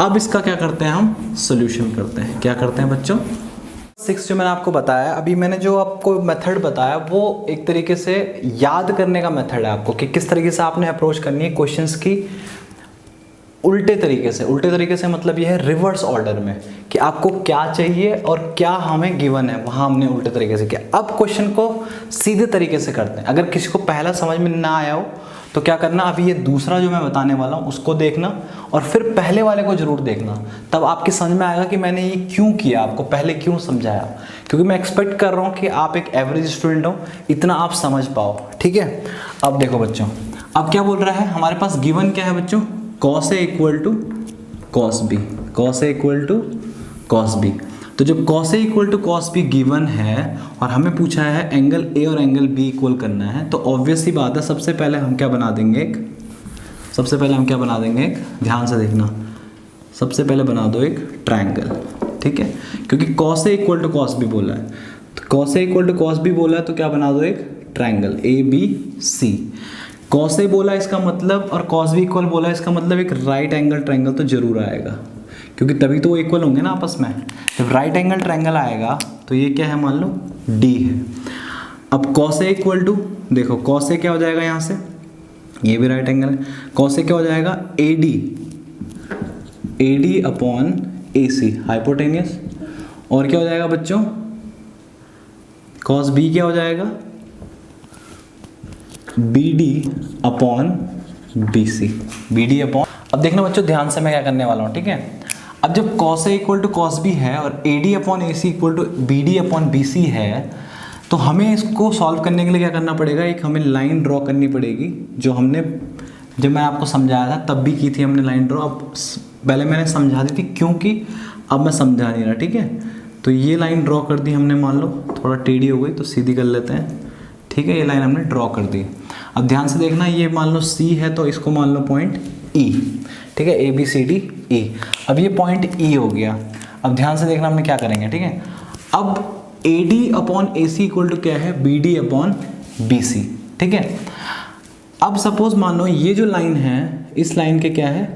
अब इसका क्या करते हैं? हम सोल्यूशन करते हैं। क्या करते हैं बच्चों? 6 जो मैंने आपको बताया, अभी मैंने जो आपको मेथड बताया वो एक तरीके से याद करने का मेथड है आपको, कि किस तरीके से आपने अप्रोच करनी है क्वेश्चंस की उल्टे तरीके से। उल्टे तरीके से मतलब ये है रिवर्स ऑर्डर में, कि आपको क्या चाहिए और क्या हमें गिवन है, वहाँ हमने उल्टे तरीके से किया। अब क्वेश्चन को सीधे तरीके से करते हैं। अगर किसी को पहला समझ में ना आया हो तो क्या करना, अभी ये दूसरा जो मैं बताने वाला हूँ उसको देखना, और फिर पहले वाले को जरूर देखना, तब आपकी समझ में आएगा कि मैंने ये क्यों किया, आपको पहले क्यों समझाया। क्योंकि मैं एक्सपेक्ट कर रहा हूँ कि आप एक एवरेज स्टूडेंट हो, इतना आप समझ पाओ। ठीक है, अब देखो बच्चों, अब क्या बोल रहा है हमारे पास? गिवन क्या है बच्चों? cos A equal to cos B, cos A equal to cos B। तो जब cos A equal to cos B given है और हमें पूछा है एंगल A और एंगल B इक्वल करना है, तो ऑब्वियस सी बात है, सबसे पहले हम क्या बना देंगे? एक ध्यान से देखना, सबसे पहले बना दो एक ट्रायंगल। ठीक है, क्योंकि cos A equal to cos B बोला है, तो cos A equal to cos B बोला है, तो क्या बना दो? एक ट्रायंगल ABC। cos A बोला इसका मतलब, और cos B इक्वल बोला इसका मतलब, एक राइट एंगल ट्रायंगल तो जरूर आएगा, क्योंकि तभी तो वो इक्वल होंगे ना आपस में। जब राइट एंगल ट्रायंगल आएगा तो ये क्या है? मान लो D है। अब cos A इक्वल टू, देखो cos A क्या हो जाएगा? यहाँ से ये भी राइट एंगल है, cos A क्या हो जाएगा? AD upon AC, hypotenuse. और क्या हो जाएगा बच्चों? cos B क्या हो जाएगा? BD upon BC, BD upon. अब देखना बच्चों, ध्यान से मैं क्या करने वाला हूँ। ठीक है, अब जब cos A equal to cos B है और AD upon AC equal to BD upon BC है, तो हमें इसको सॉल्व करने के लिए क्या करना पड़ेगा? एक हमें लाइन ड्रॉ करनी पड़ेगी, जो हमने, जब मैं आपको समझाया था तब भी की थी हमने लाइन ड्रॉ। अब पहले मैंने समझा दी थी, क्योंकि अब मैं समझा नहीं रहा। ठीक है, तो ये लाइन ड्रॉ कर दी हमने, मान लो थोड़ा टेढ़ी हो गई तो सीधी कर लेते हैं। ठीक है, ये लाइन हमने ड्रॉ कर दी। अब ध्यान से देखना, ये मान लो C है, तो इसको मान लो पॉइंट E। ठीक है, ABCD E। अब ये पॉइंट E हो गया। अब ध्यान से देखना हमने क्या करेंगे। ठीक है, अब AD upon AC equal to क्या है? BD upon BC। ठीक है, अब सपोज मान लो ये जो लाइन है इस लाइन के क्या है?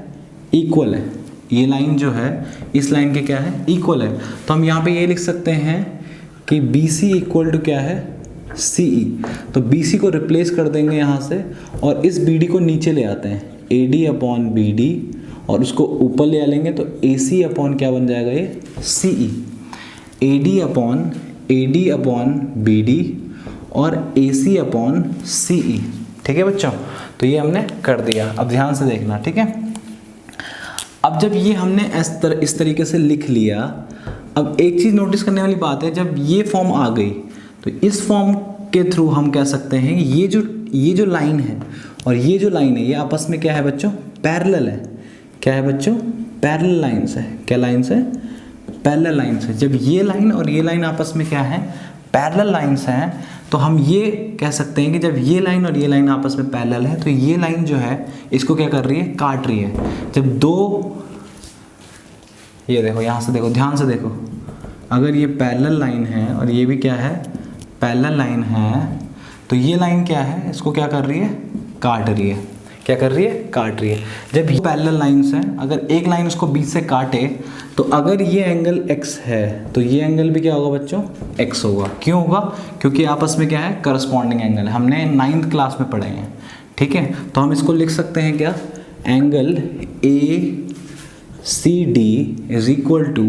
इक्वल है। ये लाइन जो है इस लाइन के क्या है? इक्वल है। तो हम यहाँ पे ये लिख सकते हैं कि BC इक्वल टू क्या है? CE। तो BC को रिप्लेस कर देंगे यहाँ से, और इस BD को नीचे ले आते हैं, AD अपॉन BD, और उसको ऊपर ले आ लेंगे, तो AC अपॉन क्या बन जाएगा? ये CE। AD अपॉन BD और AC अपॉन CE। ठीक है बच्चों, तो ये हमने कर दिया। अब ध्यान से देखना। ठीक है, अब जब ये हमने इस तरीके से लिख लिया, अब एक चीज़ नोटिस करने वाली बात है, जब ये फॉर्म आ गई तो इस फॉर्म के थ्रू हम कह सकते हैं ये जो लाइन है और ये जो लाइन है ये आपस में क्या है बच्चों, पैरेलल है। क्या है बच्चों, पैरेलल लाइंस है। क्या लाइंस है, पैरेलल लाइंस है। जब ये लाइन और ये लाइन आपस में क्या है, पैरेलल लाइंस हैं, तो हम ये कह सकते हैं कि जब ये लाइन और ये लाइन आपस में पैरेलल है तो ये लाइन जो है इसको क्या कर रही है, काट रही है। जब दो, ये देखो यहाँ से देखो, ध्यान से देखो, अगर ये पैरेलल लाइन है और ये भी क्या है, पैरेलल लाइन है, तो ये लाइन क्या है, इसको क्या कर रही है, काट रही है। क्या कर रही है, काट रही है। जब ये पैरेलल लाइंस हैं, अगर एक लाइन उसको बीच से काटे तो अगर ये एंगल x है तो ये एंगल भी क्या होगा बच्चों, x होगा। क्यों होगा, क्योंकि आपस में क्या है, करस्पॉन्डिंग एंगल है। हमने 9th क्लास में पढ़े हैं, ठीक है। तो हम इसको लिख सकते हैं क्या, angle ACD is equal to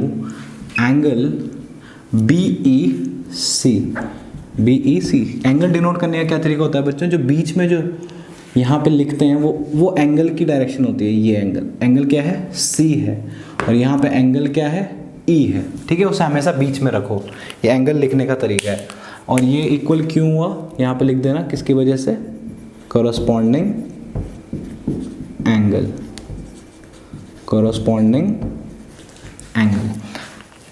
angle BEC। Angle denote करने का क्या तरीका होता है बच्चों, जो बीच में जो यहाँ पे लिखते हैं वो एंगल की डायरेक्शन होती है। ये एंगल क्या है, C है, और यहाँ पे एंगल क्या है, E है, ठीक है। उसे हमेशा बीच में रखो, ये एंगल लिखने का तरीका है। और ये इक्वल क्यों हुआ, यहाँ पे लिख देना, किसकी वजह से, कॉरस्पॉन्डिंग एंगल।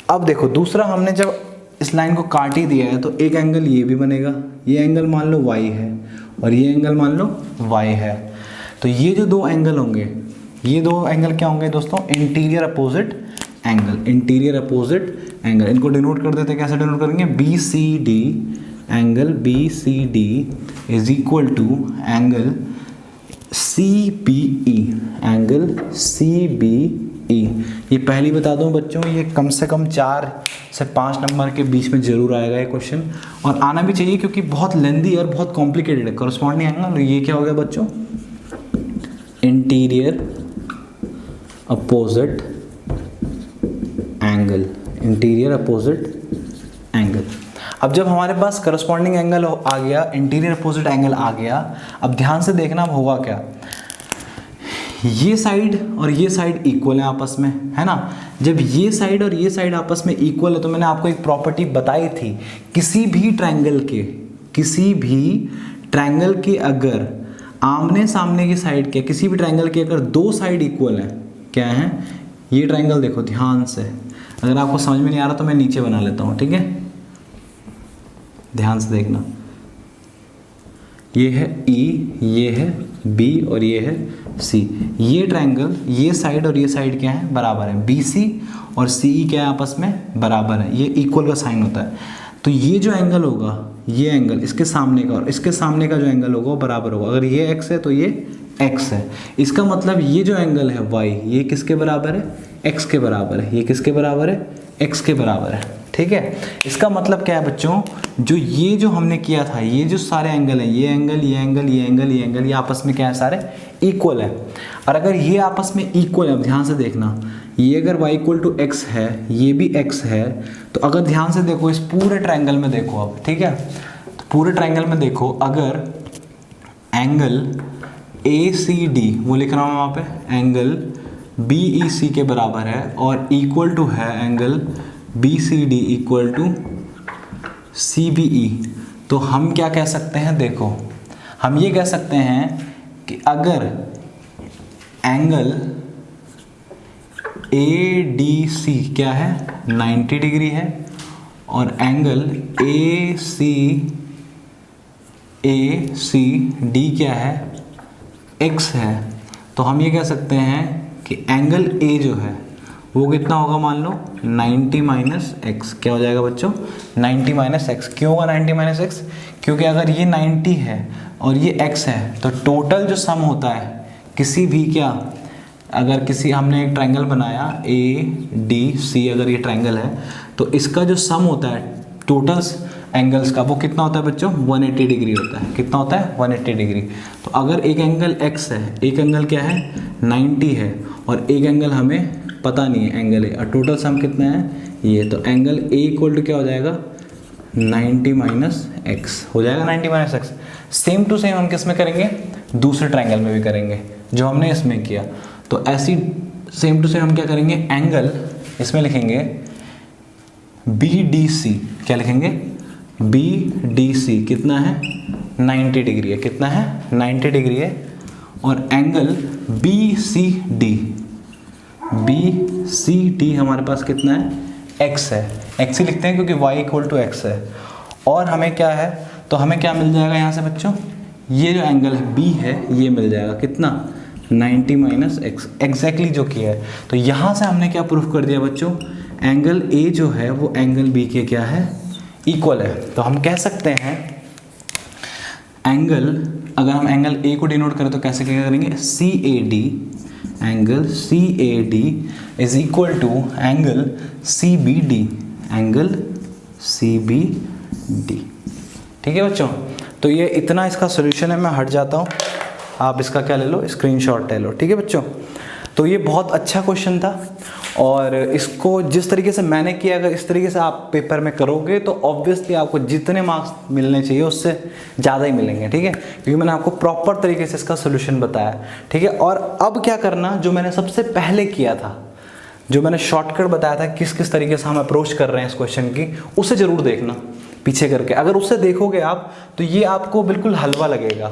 अब देखो दूसरा, हमने जब इस लाइन को काट ही दिया है तो एक एंगल ये भी बनेगा। ये एंगल मान लो y है और ये एंगल मान लो y है। तो ये जो दो एंगल होंगे, ये दो एंगल क्या होंगे दोस्तों, इंटीरियर अपोजिट एंगल। इनको डिनोट कर देते हैं, कैसे डिनोट करेंगे, BCD, angle BCD is equal to angle CBE। ये पहली बता दूं बच्चों, ये कम से कम 4 से 5 नंबर के बीच में जरूर आएगा ये क्वेश्चन, और आना भी चाहिए क्योंकि बहुत लेंदी और बहुत कॉम्प्लिकेटेड है। कॉरस्पॉन्डिंग एंगल, ये क्या हो गया बच्चों, इंटीरियर अपोजिट एंगल। अब जब हमारे पास करस्पॉन्डिंग एंगल आ गया, इंटीरियर अपोजिट एंगल आ गया, अब ध्यान से देखना अब होगा क्या, ये साइड और ये साइड इक्वल है आपस में, है ना। जब ये साइड और ये साइड आपस में इक्वल है तो मैंने आपको एक प्रॉपर्टी बताई थी, किसी भी ट्रायंगल के अगर आमने सामने की साइड के, किसी भी ट्रायंगल के अगर दो साइड इक्वल है, क्या है, ये ट्रायंगल देखो ध्यान से, अगर आपको समझ में नहीं आ रहा तो मैं नीचे बना लेता हूँ, ठीक है, ध्यान से देखना। ये है E, ये है B और ये है C। ये ट्रायंगल, ये साइड और ये साइड क्या है, बराबर है। BC और CE क्या है, आपस में बराबर है। ये इक्वल का साइन होता है। तो ये जो एंगल होगा, ये एंगल इसके सामने का और इसके सामने का जो एंगल होगा वो बराबर होगा। अगर ये x है तो ये x है। इसका मतलब ये जो एंगल है y, ये किसके बराबर है, x के बराबर है। ये किसके बराबर है, x के बराबर है, ठीक है। इसका मतलब क्या है बच्चों, ये जो हमने किया था, ये जो सारे एंगल हैं, ये एंगल, ये एंगल, ये एंगल, ये एंगल, ये आपस में क्या है, सारे इक्वल है। और अगर ये आपस में इक्वल है, ध्यान से देखना, ये अगर y इक्वल टू x है, ये भी x है, तो अगर ध्यान से देखो इस पूरे ट्रायंगल में देखो अब, ठीक है, तो पूरे ट्रायंगल में देखो, अगर एंगल ACD, वो लिख रहा हूँ वहाँ पे, एंगल BEC के बराबर है और इक्वल टू है angle BCD equal to CBE, तो हम क्या कह सकते हैं, देखो हम ये कह सकते हैं कि अगर एंगल ADC क्या है, 90 डिग्री है, और एंगल ACD क्या है, x है, तो हम ये कह सकते हैं कि एंगल A जो है वो कितना होगा, मान लो 90 माइनस एक्स। क्या हो जाएगा बच्चों, 90 माइनस एक्स। क्यों होगा 90 माइनस एक्स, क्योंकि अगर ये 90 है और ये x है तो टोटल जो सम होता है किसी भी, क्या, अगर किसी, हमने एक ट्रायंगल बनाया ADC, अगर ये ट्रायंगल है तो इसका जो सम होता है टोटल्स एंगल्स का, वो कितना होता है बच्चों, 180 डिग्री होता है। कितना होता है, 180 डिग्री। तो अगर एक एंगल x है, एक एंगल क्या है, 90 है, और एक एंगल हमें पता नहीं है, एंगल है, और टोटल सम कितना है, ये, तो एंगल A इक्वल टू क्या हो जाएगा, 90 माइनस एक्स हो जाएगा, 90 minus x. Same to same हम किस में करेंगे, दूसरे ट्रायंगल में भी करेंगे जो हमने इसमें किया। तो ऐसी सेम टू सेम हम क्या करेंगे, एंगल इसमें लिखेंगे BDC, क्या लिखेंगे, BDC कितना है 90 डिग्री है, कितना है 90 डिग्री है। और एंगल BCD हमारे पास कितना है x है, x ही लिखते हैं क्योंकि y इक्वल टू x है। और हमें क्या है, तो हमें क्या मिल जाएगा यहाँ से बच्चों, ये जो एंगल B है ये मिल जाएगा कितना 90 माइनस x, एग्जैक्टली जो किया है। तो यहाँ से हमने क्या प्रूफ कर दिया बच्चों, एंगल A जो है वो एंगल B के क्या है इक्वल है। तो हम कह सकते हैं एंगल, अगर हम एंगल A को डिनोट करें तो कैसे क्या करेंगे, CAD, angle CAD is equal to angle CBD, angle CBD। ठीक है बच्चों, तो ये इतना इसका सोल्यूशन है। मैं हट जाता हूँ, आप इसका क्या ले लो, स्क्रीनशॉट ले लो। ठीक है बच्चों, तो ये बहुत अच्छा क्वेश्चन था और इसको जिस तरीके से मैंने किया, अगर इस तरीके से आप पेपर में करोगे तो ऑब्वियसली आपको जितने मार्क्स मिलने चाहिए उससे ज़्यादा ही मिलेंगे। ठीक है, क्योंकि मैंने आपको प्रॉपर तरीके से इसका सोल्यूशन बताया। ठीक है, और अब क्या करना, जो मैंने सबसे पहले किया था, जो मैंने शॉर्टकट बताया था किस किस तरीके से हम अप्रोच कर रहे हैं इस क्वेश्चन की, उसे ज़रूर देखना पीछे करके। अगर उससे देखोगे आप तो ये आपको बिल्कुल हलवा लगेगा।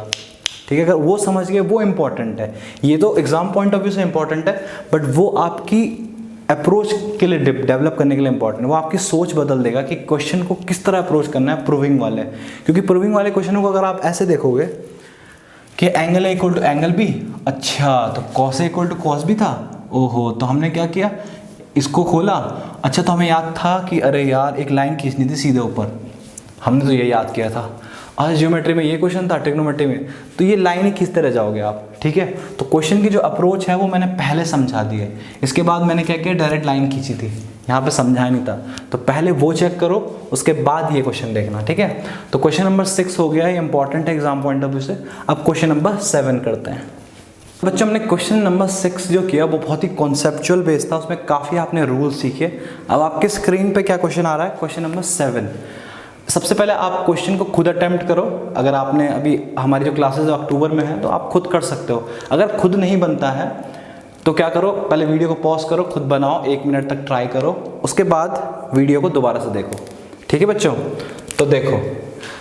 ठीक है, अगर वो समझ गए, वो इंपॉर्टेंट है। ये तो एग्जाम पॉइंट ऑफ व्यू से इंपॉर्टेंट है, बट वो आपकी अप्रोच के लिए डेवलप करने के लिए इंपॉर्टेंट है। वो आपकी सोच बदल देगा कि क्वेश्चन को किस तरह अप्रोच करना है प्रूविंग वाले। क्योंकि प्रूविंग वाले क्वेश्चनों को अगर आप ऐसे देखोगे कि angle A equal to angle B, अच्छा तो cos A equal to cos B था, ओहो तो हमने क्या किया, इसको खोला, अच्छा तो हमें याद था कि अरे यार एक लाइन खींचनी थी सीधे ऊपर, हमने तो ये याद किया था। आज ज्योमेट्री में ये क्वेश्चन था, ट्रिग्नोमेट्री में तो ये लाइन ही खींचते रह जाओगे आप। ठीक है, तो क्वेश्चन की जो अप्रोच है वो मैंने पहले समझा दी है। इसके बाद मैंने क्या किया, डायरेक्ट लाइन खींची थी, यहाँ पे समझाया नहीं था, तो पहले वो चेक करो, उसके बाद ये क्वेश्चन देखना। ठीक है, तो क्वेश्चन नंबर 6 हो गया, ये इंपॉर्टेंट है एग्जाम पॉइंट ऑफ व्यू से। अब क्वेश्चन नंबर 7 करते हैं। बच्चों हमने क्वेश्चन नंबर 6 जो किया वो बहुत ही कॉन्सेप्चुअल बेस्ड था, उसमें काफ़ी आपने रूल सीखे। अब आपके स्क्रीन पे क्या क्वेश्चन आ रहा है, क्वेश्चन नंबर 7। सबसे पहले आप क्वेश्चन को खुद अटेम्प्ट करो। अगर आपने अभी हमारी जो क्लासेज अक्टूबर में है तो आप खुद कर सकते हो। अगर खुद नहीं बनता है तो क्या करो, पहले वीडियो को पॉज करो, खुद बनाओ, 1 मिनट तक ट्राई करो, उसके बाद वीडियो को दोबारा से देखो। ठीक है बच्चों, तो देखो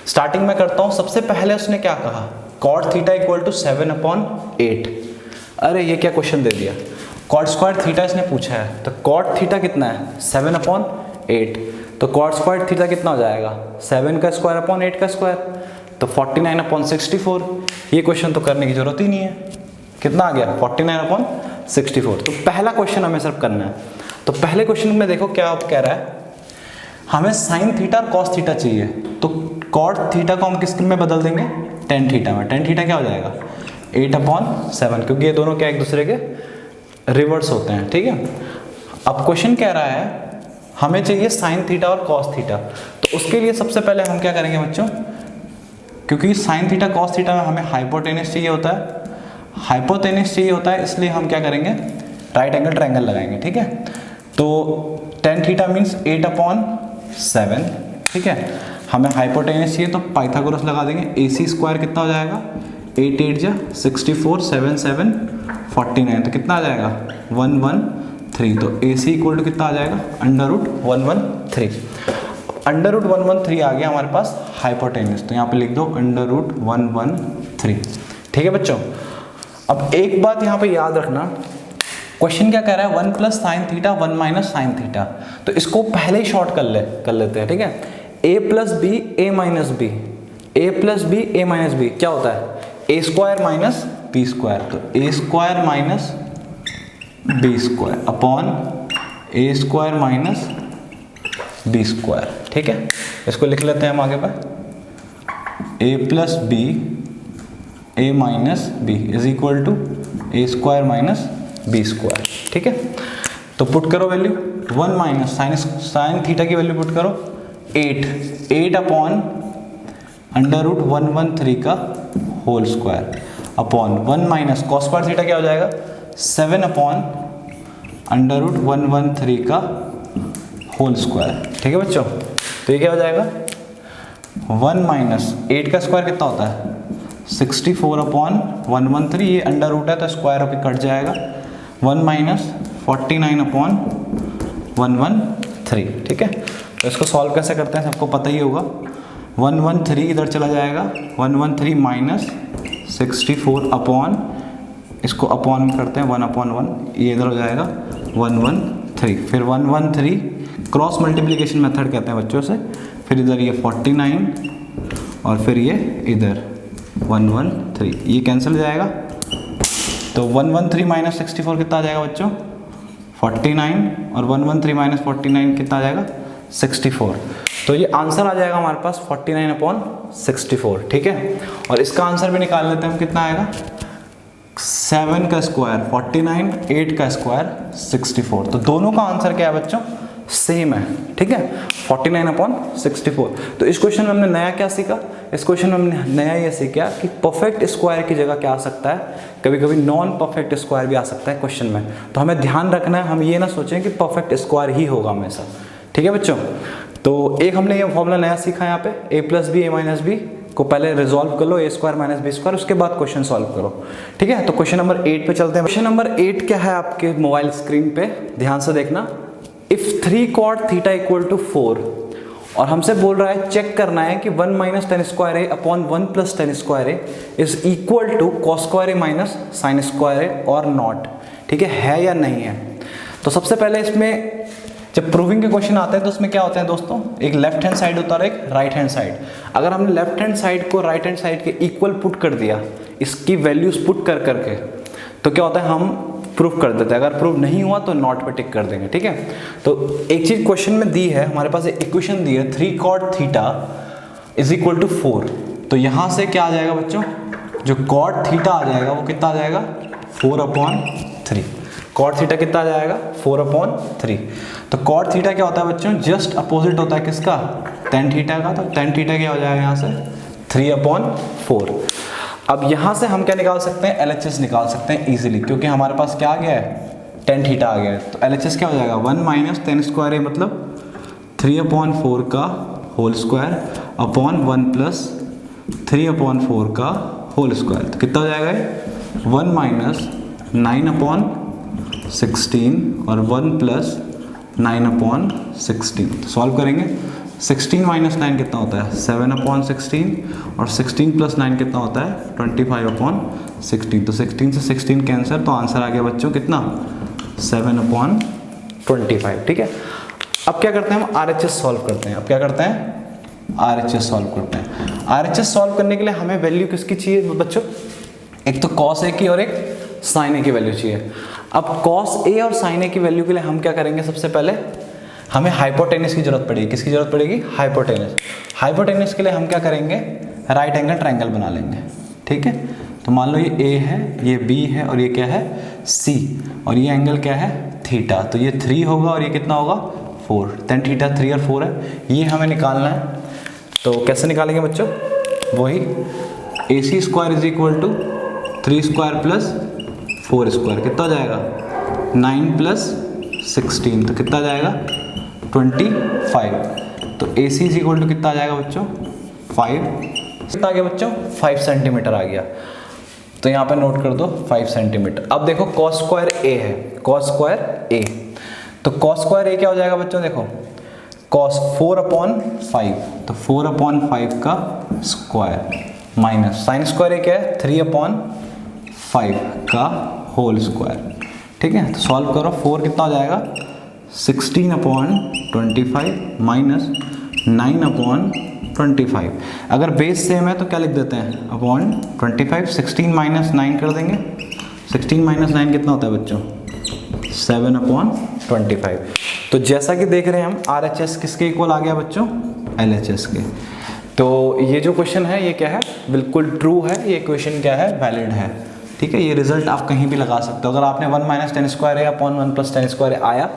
स्टार्टिंग में करता हूँ। सबसे पहले उसने क्या कहा, कॉट थीटा इक्वल टू 7/8। अरे ये क्या क्वेश्चन दे दिया, कॉट स्क्वायर थीटा इसने पूछा है, तो कॉट थीटा कितना है 7/8, तो कॉट स्क्वायर थीटा कितना हो जाएगा 7 का स्क्वायर अपॉन 8 का स्क्वायर, तो 49/64। ये क्वेश्चन तो करने की जरूरत ही नहीं है, कितना आ गया 49/64। तो पहला क्वेश्चन हमें सिर्फ करना है। तो पहले क्वेश्चन में देखो क्या आप कह रहा है, हमें साइन थीटा और कॉस थीटा चाहिए, तो कॉट थीटा को हम किस में बदल देंगे, टेन थीटा में। टेन थीटा क्या हो जाएगा 8/7, क्योंकि ये दोनों क्या एक दूसरे के रिवर्स होते हैं। ठीक है, अब क्वेश्चन कह रहा है हमें चाहिए साइन थीटा और कॉस थीटा, तो उसके लिए सबसे पहले हम क्या करेंगे बच्चों, क्योंकि साइन थीटा कॉस थीटा में हमें हाइपोटेनस चाहिए होता है, हाइपोटेनस चाहिए होता है, इसलिए हम क्या करेंगे, राइट एंगल ट्रायंगल लगाएंगे। ठीक है, तो टेन थीटा मीन्स 8/7। ठीक है, हमें हाइपोटेनस चाहिए तो पाइथागोरस लगा देंगे। AC स्क्वायर कितना हो जाएगा, 8 8 जा 64, 7 7 49, तो कितना आ जाएगा 113। तो AC इक्वल टू कितना आ जाएगा, √113। √113 आ गया हमारे पास हाइपोटेनस, तो यहाँ पे लिख दो √113। ठीक है बच्चों, अब एक बात यहाँ पे याद रखना, क्वेश्चन क्या कह रहा है 1 + sin थीटा 1 - sin थीटा, तो इसको पहले ही शॉर्ट कर लेते हैं। ठीक है, a + b a - b, a + b a - b क्या होता है a² - b², तो a² - b² upon a² - b²। ठीक है, इसको लिख लेते हैं हम आगे पर, a + b a - b is equal to a² - b²। ठीक है, तो पुट करो वैल्यू 1 - साइन थीटा की वैल्यू पुट करो 8 अपॉन √113 का whole square upon 1 - cos square theta क्या हो जाएगा 7 अपॉन √113 का होल स्क्वायर। ठीक है बच्चों, तो ये क्या हो जाएगा 1 - 8 का स्क्वायर कितना होता है 64 अपॉन 113, ये अंडर रूट है तो स्क्वायर होकर कट जाएगा, 1 - 49 अपॉन 113। ठीक है, तो इसको सॉल्व कैसे करते हैं सबको पता ही होगा। 113 इधर चला जाएगा, 113 माइनस 64 अपॉन, इसको अपॉन में करते हैं 1/1, ये इधर हो जाएगा 113, फिर 113 क्रॉस मल्टीप्लिकेशन मेथड कहते हैं बच्चों से, फिर इधर ये 49 और फिर ये इधर 113, ये कैंसिल हो जाएगा। तो 113 माइनस 64 कितना आ जाएगा बच्चों? 49, और 113 माइनस 49 कितना आ जाएगा? 64। तो ये आंसर आ जाएगा हमारे पास 49/64, ठीक है। और इसका आंसर भी निकाल लेते हैं हम, कितना आएगा? 7 का स्क्वायर 49, 8 का स्क्वायर 64। तो दोनों का आंसर क्या है बच्चों? सेम है, ठीक है, 49/64। तो इस क्वेश्चन में हमने नया क्या सीखा? इस क्वेश्चन में हमने नया ये सीखा कि परफेक्ट स्क्वायर की जगह क्या आ सकता है, कभी कभी नॉन परफेक्ट स्क्वायर भी आ सकता है क्वेश्चन में। तो हमें ध्यान रखना है, हम ये ना सोचें कि परफेक्ट स्क्वायर ही होगा हमेशा, ठीक है बच्चों। तो एक हमने ये फॉर्मूला नया सीखा यहाँ पे, a + b a - b को पहले रिजॉल्व कर लो, a² - b², उसके बाद क्वेश्चन सॉल्व करो, ठीक है। तो क्वेश्चन नंबर 8 पे चलते हैं। क्वेश्चन नंबर 8 क्या है आपके मोबाइल स्क्रीन पे, ध्यान से देखना। इफ 3 cot थीटा = 4, और हमसे बोल रहा है चेक करना है कि 1 - tan² upon 1 + tan² is equal to cos² minus sin² और नॉट, ठीक है या नहीं है। तो सबसे पहले इसमें जब प्रूविंग के क्वेश्चन आते हैं तो उसमें क्या होते हैं दोस्तों, एक लेफ्ट हैंड साइड होता है और एक राइट हैंड साइड। अगर हमने लेफ्ट हैंड साइड को राइट हैंड साइड के इक्वल पुट कर दिया, इसकी वैल्यूज पुट कर करके, तो क्या होता है, हम प्रूफ कर देते हैं। अगर प्रूफ नहीं हुआ तो नॉट पे टिक कर देंगे, ठीक है। तो एक चीज क्वेश्चन में दी है, हमारे पास एक इक्वेशन दी है 3 cot थीटा = 4। तो यहां से क्या आ जाएगा बच्चों, जो cot थीटा आ जाएगा वो कितना आ जाएगा? 4/3। cot थीटा कितना आ जाएगा? 4/3। तो cot थीटा क्या होता है बच्चों? जस्ट अपोजिट होता है किसका? tan थीटा का। तो tan थीटा क्या हो जाएगा यहाँ से? 3/4। अब यहाँ से हम क्या निकाल सकते हैं? LHS निकाल सकते हैं इजीली, क्योंकि हमारे पास क्या आ गया है? tan थीटा आ गया है। तो LHS क्या हो जाएगा? 1 - tan² मतलब 3/4 का होल स्क्वायर अपॉन 1 + 3/4 का होल स्क्वायर। तो कितना हो जाएगा? 1 - 9/16 और 1 + 9/16। तो सॉल्व करेंगे। 16 - 9 कितना होता है? 7/16, और 16 + 9 कितना होता है? 25/16। तो 16 से 16 कैंसर, तो आंसर आ गया बच्चों कितना? 7/25, ठीक है। अब क्या करते हैं हम? RHS सॉल्व करते हैं। अब क्या करते हैं? RHS सॉल्व करते हैं। RHS सॉल्व करने के लिए हमें वैल्यू किसकी चाहिए बच्चों? एक तो cos A की और एक sin A की वैल्यू चाहिए। अब cos A और sin A की वैल्यू के लिए हम क्या करेंगे? सबसे पहले हमें हाइपोटेनस की जरूरत पड़ेगी। किसकी जरूरत पड़ेगी? हाइपोटेनस। हाइपोटेनस के लिए हम क्या करेंगे? राइट एंगल ट्रायंगल बना लेंगे, ठीक है। तो मान लो ये A है, ये B है, और ये क्या है? C, और ये एंगल क्या है? थीटा। तो ये 3 होगा और ये कितना होगा? 4। tan थीटा 3 और 4 है, ये हमें निकालना है। तो कैसे निकालेंगे बच्चों? वही AC² = 3² + 4² कितना हो जाएगा? 9 + 16। तो कितना आ जाएगा? 25। तो AC = कितना आ जाएगा बच्चों? 5। कितना आ गया बच्चों? 5 सेंटीमीटर आ गया। तो यहाँ पे नोट कर दो 5 सेंटीमीटर। अब देखो cos² A है, cos² A। तो cos² A क्या हो जाएगा बच्चों? देखो cos 4/5, तो 4/5 का स्क्वायर माइनस sin² A क्या है? 3/5 का होल स्क्वायर, ठीक है। तो सॉल्व करो। 4 कितना हो जाएगा? 16/25 माइनस 9/25। अगर बेस सेम है तो क्या लिख देते हैं? अपॉन 25। 16 - 9 कर देंगे। 16 - 9 कितना होता है बच्चों? 7/25। तो जैसा कि देख रहे हैं हम, RHS किसके इक्वल आ गया बच्चों? LHS के। तो ये जो क्वेश्चन है ये क्या है? बिल्कुल ट्रू है। ये क्वेश्चन क्या है? वैलिड है, ठीक है। ये रिजल्ट आप कहीं भी लगा सकते हो। अगर आपने 1 - tan² अपॉन 1 + tan² आया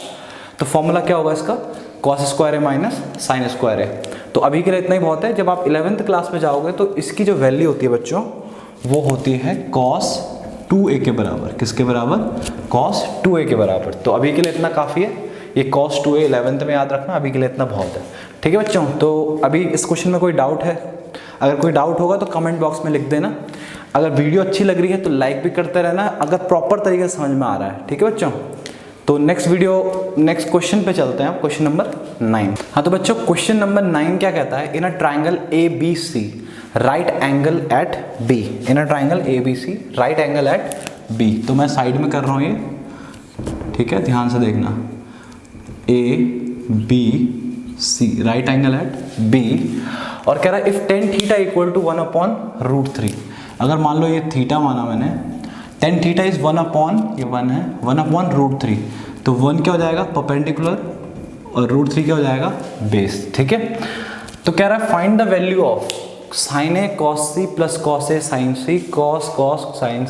तो फॉर्मूला क्या होगा इसका? cos² minus sin²। तो अभी के लिए इतना ही बहुत है। जब आप 11th क्लास में जाओगे तो इसकी जो वैल्यू होती है बच्चों, वो होती है cos 2a के बराबर। किसके बराबर? cos 2a के बराबर। तो अभी के लिए इतना काफ़ी है। ये cos 2a 11th में याद रखना, अभी के लिए इतना बहुत है, ठीक है बच्चों। तो अभी इस क्वेश्चन में कोई डाउट है? अगर कोई डाउट होगा तो कमेंट बॉक्स में लिख देना। अगर वीडियो अच्छी लग रही है तो लाइक भी करते रहना, अगर प्रॉपर तरीके से समझ में आ रहा है, ठीक है बच्चों। तो नेक्स्ट क्वेश्चन पे चलते हैं, क्वेश्चन नंबर 9। हाँ तो बच्चों क्वेश्चन नंबर 9 क्या कहता है, in a triangle ABC right angle at B, in a triangle ABC right angle at B। तो मैं साइड में कर रहा हूँ ये, ठीक है, ध्यान से देखना, ABC right angle at B, और कह रहा है if tan theta equal to 1/√3। अगर मान लो ये थीटा माना मैंने, tan थीटा इज 1/, ये 1 है, 1/√3, तो 1 क्या हो जाएगा परपेंडिकुलर और √3 क्या हो जाएगा बेस, ठीक है। तो कह रहा है find the value of sin A cos C plus cos A sin C cos sin,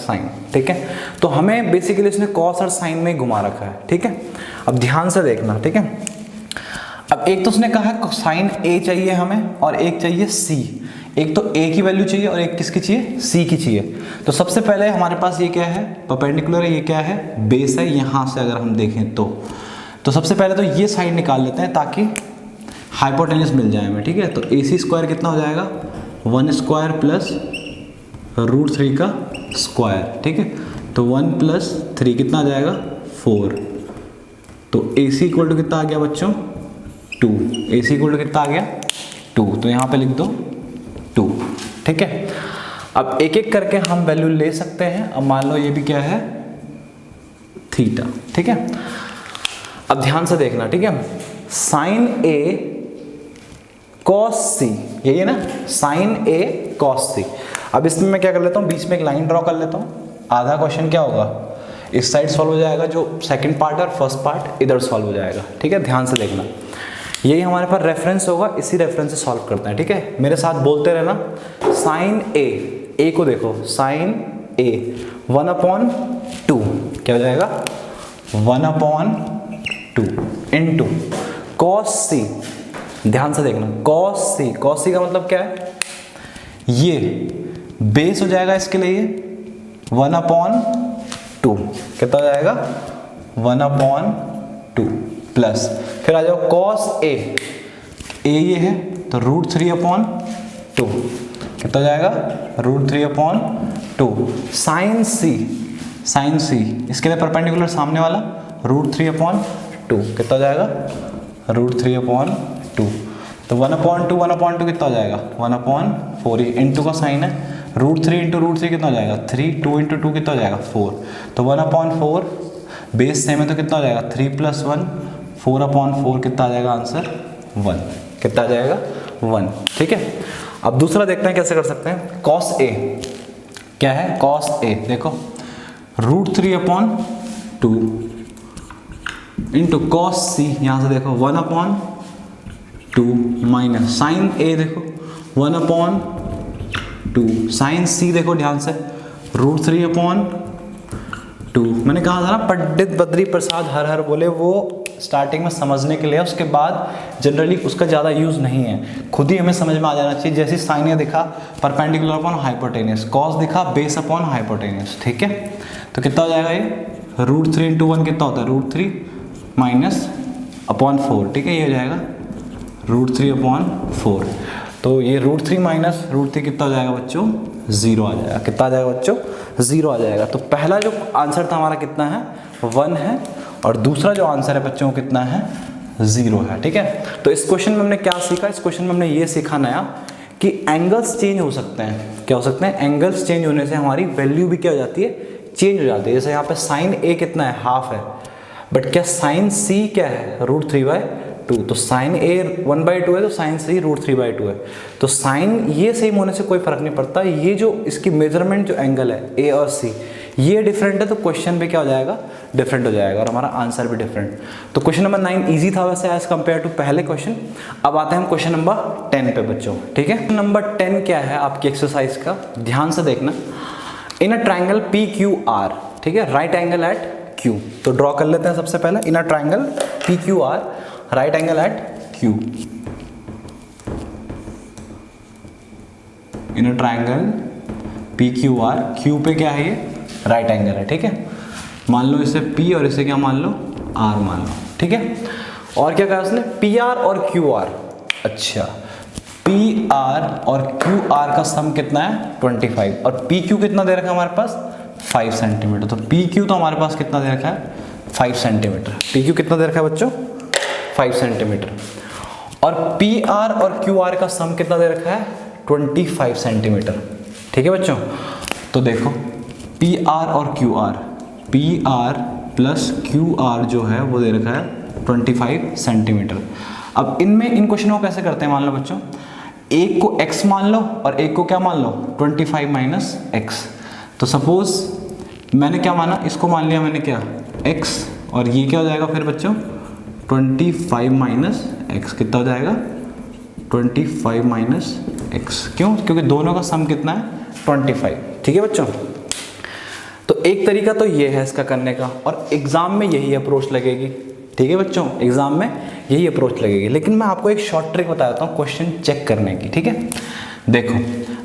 ठीक है। तो हमें बेसिकली इसने cos और sin में घुमा रखा है, ठीक है। अब ध्यान से देखना, ठीक है। अब एक तो उसने कहा है sin A चाहिए हमें और एक चाहिए C, एक तो A की वैल्यू चाहिए और एक किसकी चाहिए, C की चाहिए। तो सबसे पहले हमारे पास ये क्या है, परपेंडिकुलर है, ये क्या है बेस है, यहाँ से अगर हम देखें तो सबसे पहले तो ये साइड निकाल लेते हैं ताकि हाइपोटेन्यूस मिल जाए हमें, ठीक है। तो AC स्क्वायर कितना हो जाएगा 1 स्क्वायर प्लस √3 का स्क्वायर, ठीक है। तो 1 प्लस 3 कितना आ जाएगा 4। तो AC इक्वल टू कितना आ गया बच्चों 2, AC इक्वल टू कितना आ गया 2, तो यहाँ पे लिख दो 2, ठीक है। अब एक एक करके हम वैल्यू ले सकते हैं। अब मान लो ये भी क्या है थीटा, ठीक है। अब ध्यान से देखना, ठीक है, sin A cos C, यही है ना, sin A cos C। अब इसमें मैं क्या कर लेता हूँ, बीच में एक लाइन ड्रॉ कर लेता हूँ। आधा क्वेश्चन क्या होगा इस साइड सॉल्व हो जाएगा, जो सेकंड पार्ट और फर्स्ट पार्ट इधर सॉल्व हो जाएगा, ठीक है। ध्यान से देखना, यही हमारे पास रेफरेंस होगा, इसी रेफरेंस से सॉल्व करते हैं, ठीक है। मेरे साथ बोलते रहना, sin A को देखो, sin A 1/2 क्या हो जाएगा 1/2 इंटू cos C, ध्यान से देखना cos C का मतलब क्या है, ये बेस हो जाएगा इसके लिए 1/2, कितना हो जाएगा 1/2 प्लस, फिर आ जाओ cos A ये है तो √3/2 कितना हो जाएगा √3/2, sin C इसके लिए परपेंडिकुलर सामने वाला √3/2 कितना हो जाएगा √3/2। तो 1/2 कितना हो जाएगा 1/4, इंटू का साइन है √3 इंटू √3 कितना हो जाएगा 3, 2 इंटू 2 कितना हो जाएगा 4, तो 1/4 बेस सेम है तो कितना हो जाएगा 3 + 1 4/4 कितना आ जाएगा आंसर 1, कितना आ जाएगा 1, ठीक है। अब दूसरा देखते हैं कैसे कर सकते हैं। cos A क्या है, cos A देखो √3/2 इंटू cos C, यहाँ से देखो 1/2 माइनस sin A देखो 1/2 sin C देखो ध्यान से √3/2। मैंने कहा था ना पंडित बद्री प्रसाद हर हर बोले, वो स्टार्टिंग में समझने के लिए, उसके बाद जनरली उसका ज़्यादा यूज़ नहीं है, खुद ही हमें समझ में आ जाना चाहिए। जैसे साइन ए दिखा परपेंडिकुलर अपॉन हाइपोटेनियस, कॉस दिखा बेस अपॉन हाइपोटेनियस, ठीक है। तो कितना हो जाएगा ये √3 इंटू 1 कितना होता है √3 माइनस अपॉन 4, ठीक है, ये हो जाएगा √3/4। तो ये √3 माइनस √3 कितना हो जाएगा बच्चों 0 आ जाएगा, कितना आ जाएगा बच्चों 0 आ जाएगा। तो पहला जो आंसर था हमारा कितना है 1 है, और दूसरा जो आंसर है बच्चों कितना है 0 है, ठीक है। तो इस क्वेश्चन में हमने क्या सीखा, इस क्वेश्चन में हमने ये सीखा नया कि एंगल्स चेंज हो सकते हैं। क्या हो सकते हैं, एंगल्स चेंज होने से हमारी वैल्यू भी क्या हो जाती है, चेंज हो जाती है। जैसे यहाँ पे sin A कितना है हाफ है, बट क्या sin C क्या है √3/2, तो sin A 1/2 है तो sin C √3/2 है। तो sin ये सेम होने से कोई फर्क नहीं पड़ता, ये जो इसकी मेजरमेंट जो एंगल है A और C ये डिफरेंट है, तो क्वेश्चन भी क्या हो जाएगा डिफरेंट हो जाएगा, और हमारा आंसर भी डिफरेंट। तो क्वेश्चन नंबर 9 इजी था वैसे एज कंपेयर टू पहले क्वेश्चन। अब आते हैं हम क्वेश्चन नंबर 10 पे बच्चों, ठीक है। नंबर 10 क्या है आपकी एक्सरसाइज का, ध्यान से देखना। इन अ ट्राइंगल PQR, ठीक है, राइट एंगल एट Q, तो ड्रॉ कर लेते हैं सबसे पहले। In a triangle PQR right angle at Q, in a triangle PQR, Q पे क्या है ये राइट एंगल है, ठीक है। मान लो इसे P और इसे क्या मान लो R मान लो, ठीक है। और क्या कहा उसने PR और QR, अच्छा PR और QR का सम कितना है 25, और PQ कितना दे रखा है हमारे पास 5 सेंटीमीटर, तो PQ तो हमारे पास कितना दे रखा है 5 सेंटीमीटर। PQ कितना दे रखा है बच्चों? 5 सेंटीमीटर। और PR और QR का सम कितना दे रखा है? 25 सेंटीमीटर। ठीक है बच्चों, तो देखो PR और QR, PR प्लस QR जो है वो दे रखा है 25 सेंटीमीटर। अब इनमें इन क्वेश्चनों को कैसे करते हैं, मान लो बच्चों, एक को x मान लो और एक को क्या मान लो? 25 माइनस एक्स। तो सपोज मैंने क्या माना, इसको मान लिया मैंने क्या? x, और ये क्या हो जाएगा फिर बच्चों? 25 माइनस एक्स। कितना हो जाएगा? 25 माइनस एक्स। क्यों? क्योंकि दोनों का सम कितना है? 25। ठीक है बच्चों, तो एक तरीका तो ये है इसका करने का, और एग्जाम में यही अप्रोच लगेगी। ठीक है बच्चों, एग्जाम में यही अप्रोच लगेगी। लेकिन मैं आपको एक शॉर्ट ट्रिक बता देता हूँ क्वेश्चन चेक करने की। ठीक है, देखो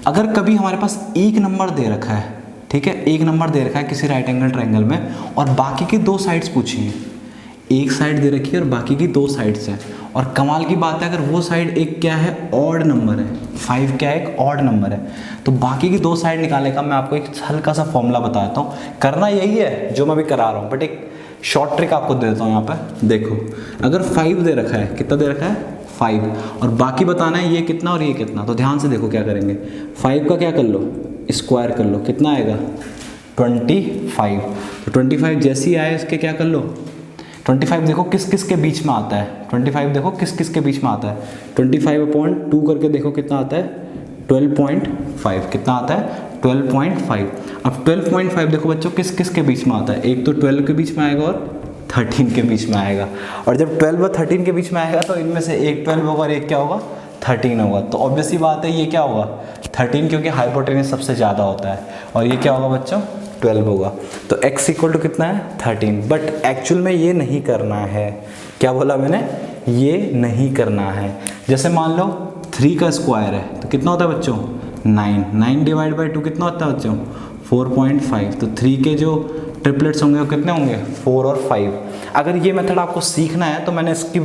अगर कभी हमारे पास एक नंबर दे रखा है, ठीक है, एक नंबर दे रखा है किसी राइट एंगल ट्रायंगल में, और बाकी की दो साइड्स पूछी हैं, एक साइड दे रखी है और बाकी की दो साइड्स हैं, और कमाल की बात है अगर वो साइड एक क्या है? ऑड नंबर है। 5 क्या है? एक ऑड नंबर है। तो बाकी की दो साइड निकालने का मैं आपको एक हल्का सा फॉर्मूला बताता हूँ। करना यही है जो मैं भी करा रहा हूँ, बट एक शॉर्ट ट्रिक आपको दे देता हूँ यहाँ पर। देखो अगर 5 दे रखा है, कितना दे रखा है? 5, और बाकी बताना है ये कितना और ये कितना। तो ध्यान से देखो क्या करेंगे, 5 का क्या कर लो? स्क्वायर कर लो। कितना आएगा? 25। तो 25 जैसे ही आए इसके क्या कर लो? 25 देखो किस किस के बीच में आता है? 25 देखो किस किस के बीच में आता है? 25/2 करके देखो कितना आता है? 12.5। कितना आता है? 12.5। अब 12.5 देखो बच्चों किस किस के बीच में आता है? एक तो 12 के बीच में आएगा और 13 के बीच में आएगा। और जब 12 और 13 के बीच में आएगा तो इनमें से एक 12 होगा और एक क्या होगा? 13 होगा। तो ऑब्वियस ही बात है ये क्या होगा? 13, क्योंकि हाइपोटेनस सबसे ज़्यादा होता है। और ये क्या होगा बच्चों? 12 होगा। तो x इक्वल टू कितना है? 13। बट एक्चुअल में ये नहीं करना है। क्या बोला मैंने? ये नहीं करना है। जैसे मान लो 3 का स्क्वायर है तो कितना होता है बच्चों? 9 डिवाइड बाई 2 कितना होता है बच्चों? 4.5। तो 3 के जो ट्रिपलेट्स होंगे वो कितने होंगे? 4 और 5। अगर ये मेथड आपको सीखना है तो मैंने इसकी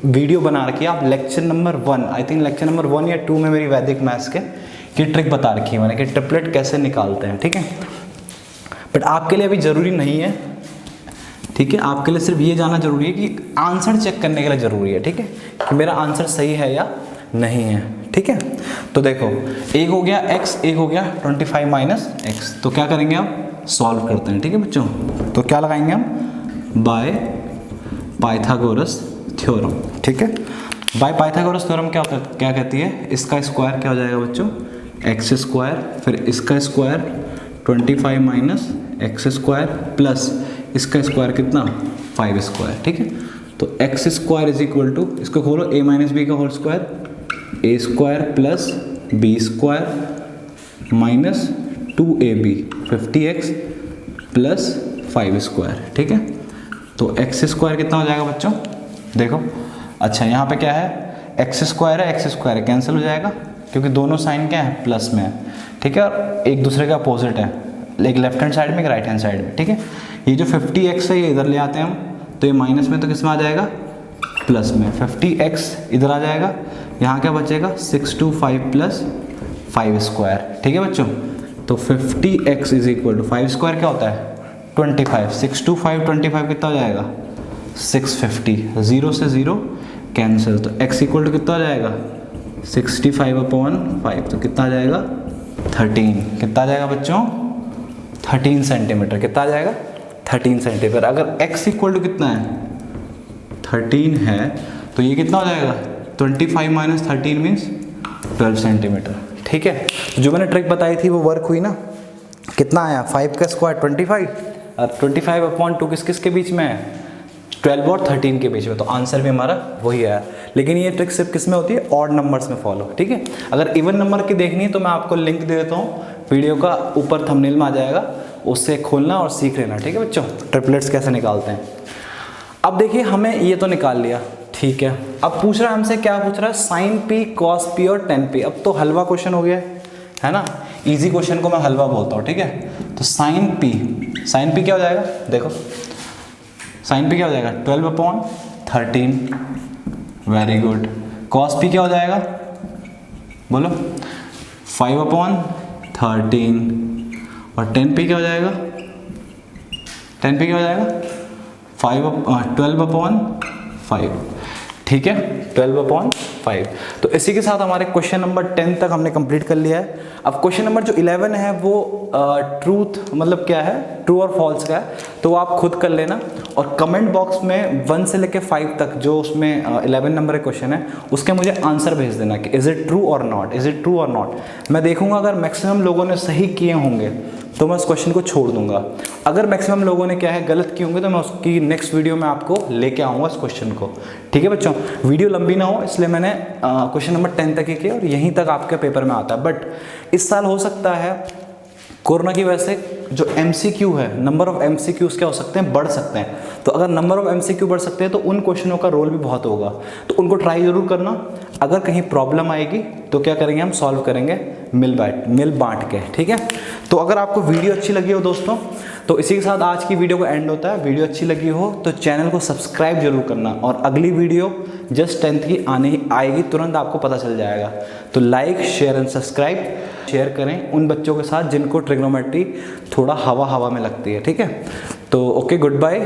वीडियो बना रखी है, आप lecture number 1, I think lecture number 1 या 2 में मेरी वैदिक मैथ्स की ट्रिक बता रखी है मैंने कि ट्रिपलेट कैसे निकालते हैं। ठीक है, बट आपके लिए अभी ज़रूरी नहीं है। ठीक है, आपके लिए सिर्फ ये जानना जरूरी है कि आंसर चेक करने के लिए ज़रूरी है। ठीक है, कि मेरा आंसर सही है या नहीं है। ठीक है, तो देखो एक हो गया x, एक हो गया 25 माइनस एक्स। तो क्या करेंगे आप? सॉल्व करते हैं। ठीक है बच्चों, तो क्या लगाएंगे हम? By Pythagoras theorem. ठीक है, बाय पाइथागोरस थ्योरम क्या कहती है? इसका स्क्वायर क्या हो जाएगा बच्चों? एक्स स्क्वायर, फिर इसका square 25 minus x square plus इसका स्क्वायर कितना? 5 स्क्वायर। ठीक है, तो x square is equal to, इसको खोलो, a माइनस बी का whole square, a square plus b square minus 2ab 50x plus 5 square. ठीक है, तो एक्स स्क्वायर कितना हो जाएगा बच्चों? देखो अच्छा यहाँ पे क्या है? एक्स स्क्वायर है, एक्स स्क्वायर है, कैंसिल हो जाएगा क्योंकि दोनों साइन क्या है? प्लस में है। ठीक है, और एक दूसरे का अपोजिट है, एक लेफ्ट हैंड साइड में एक राइट हैंड साइड में। ठीक है, ये जो 50x है ये इधर ले आते हैं हम, तो ये माइनस में तो किस में आ जाएगा? प्लस में। 50x इधर आ जाएगा, यहाँ क्या बचेगा? 625 प्लस 5 स्क्वायर। ठीक है बच्चों, तो 50x is equal to 5 square क्या होता है? 25। 625 25 कितना हो जाएगा? 650। 0 से 0 कैंसिल, तो x इक्वल टू कितना हो जाएगा? 65/5। तो कितना आ जाएगा? 13। कितना आ जाएगा बच्चों? 13 सेंटीमीटर। कितना आ जाएगा? 13 सेंटीमीटर। अगर x इक्वल टू कितना है? 13 है, तो ये कितना हो जाएगा? 25 माइनस 13 मीन्स 12 सेंटीमीटर। ठीक है, जो मैंने ट्रिक बताई थी वो वर्क हुई ना? कितना आया? 5 का स्क्वायर 25, और 25/2 किस किस के बीच में है? 12 और 13 के बीच में। तो आंसर भी हमारा वही आया। लेकिन ये ट्रिक सिर्फ किस में होती है? ऑड नंबर्स में फॉलो। ठीक है, अगर इवन नंबर की देखनी है तो मैं आपको लिंक दे देता हूँ, वीडियो का ऊपर थंबनेल में आ जाएगा, उससे खोलना और सीख लेना। ठीक है बच्चों, ट्रिपलेट्स कैसे निकालते हैं। अब देखिए हमें ये तो निकाल लिया, ठीक है। अब पूछ रहा है हमसे, क्या पूछ रहा है? साइन पी, कॉस पी और टेन पी। अब तो हलवा क्वेश्चन हो गया है ना, इजी क्वेश्चन को मैं हलवा बोलता हूँ। ठीक है, तो साइन पी क्या हो जाएगा? देखो साइन पी क्या हो जाएगा? 12/13। Very good. कॉस पी क्या हो जाएगा? बोलो 5/13। और टेन पी क्या हो जाएगा? 10p क्या हो जाएगा? 12/5, ठीक है, 12/5। तो इसी के साथ हमारे क्वेश्चन नंबर 10 तक हमने कंप्लीट कर लिया है। अब क्वेश्चन नंबर जो 11 है वो ट्रूथ मतलब क्या है, ट्रू और फॉल्स का है, तो आप खुद कर लेना। और कमेंट बॉक्स में 1 से लेकर 5 तक जो उसमें 11 नंबर का क्वेश्चन है उसके मुझे आंसर भेज देना कि इज़ इट ट्रू और नॉट, इज़ इट ट्रू और नॉट। मैं देखूंगा अगर मैक्सिमम लोगों ने सही किए होंगे तो मैं उस क्वेश्चन को छोड़ दूंगा। अगर मैक्सिमम लोगों ने क्या है गलत किए होंगे तो मैं उसकी नेक्स्ट वीडियो में आपको लेके आऊँगा इस क्वेश्चन को, ठीक है बच्चों। वीडियो लंबी ना हो इसलिए मैंने क्वेश्चन नंबर 10 तक ही किया और यहीं तक आपके पेपर में आता है। बट इस साल हो सकता है कोरोना की वजह से जो MCQ है, नंबर ऑफ MCQs क्या हो सकते हैं, बढ़ सकते हैं। तो अगर नंबर ऑफ MCQ बढ़ सकते हैं तो उन क्वेश्चनों का रोल भी बहुत होगा, तो उनको ट्राई जरूर करना। अगर कहीं प्रॉब्लम आएगी तो क्या करेंगे, हम सॉल्व करेंगे मिल बांट के, ठीक है। तो अगर आपको वीडियो अच्छी लगी हो दोस्तों तो इसी के साथ आज की वीडियो को एंड होता है। वीडियो अच्छी लगी हो तो चैनल को सब्सक्राइब जरूर करना, और अगली वीडियो जस्ट 10th की आएगी, तुरंत आपको पता चल जाएगा। तो like share and subscribe share करें उन बच्चों के साथ जिनको ट्रिग्नोमेट्री थोड़ा हवा में लगती है, ठीक है। तो ओके, गुड बाय।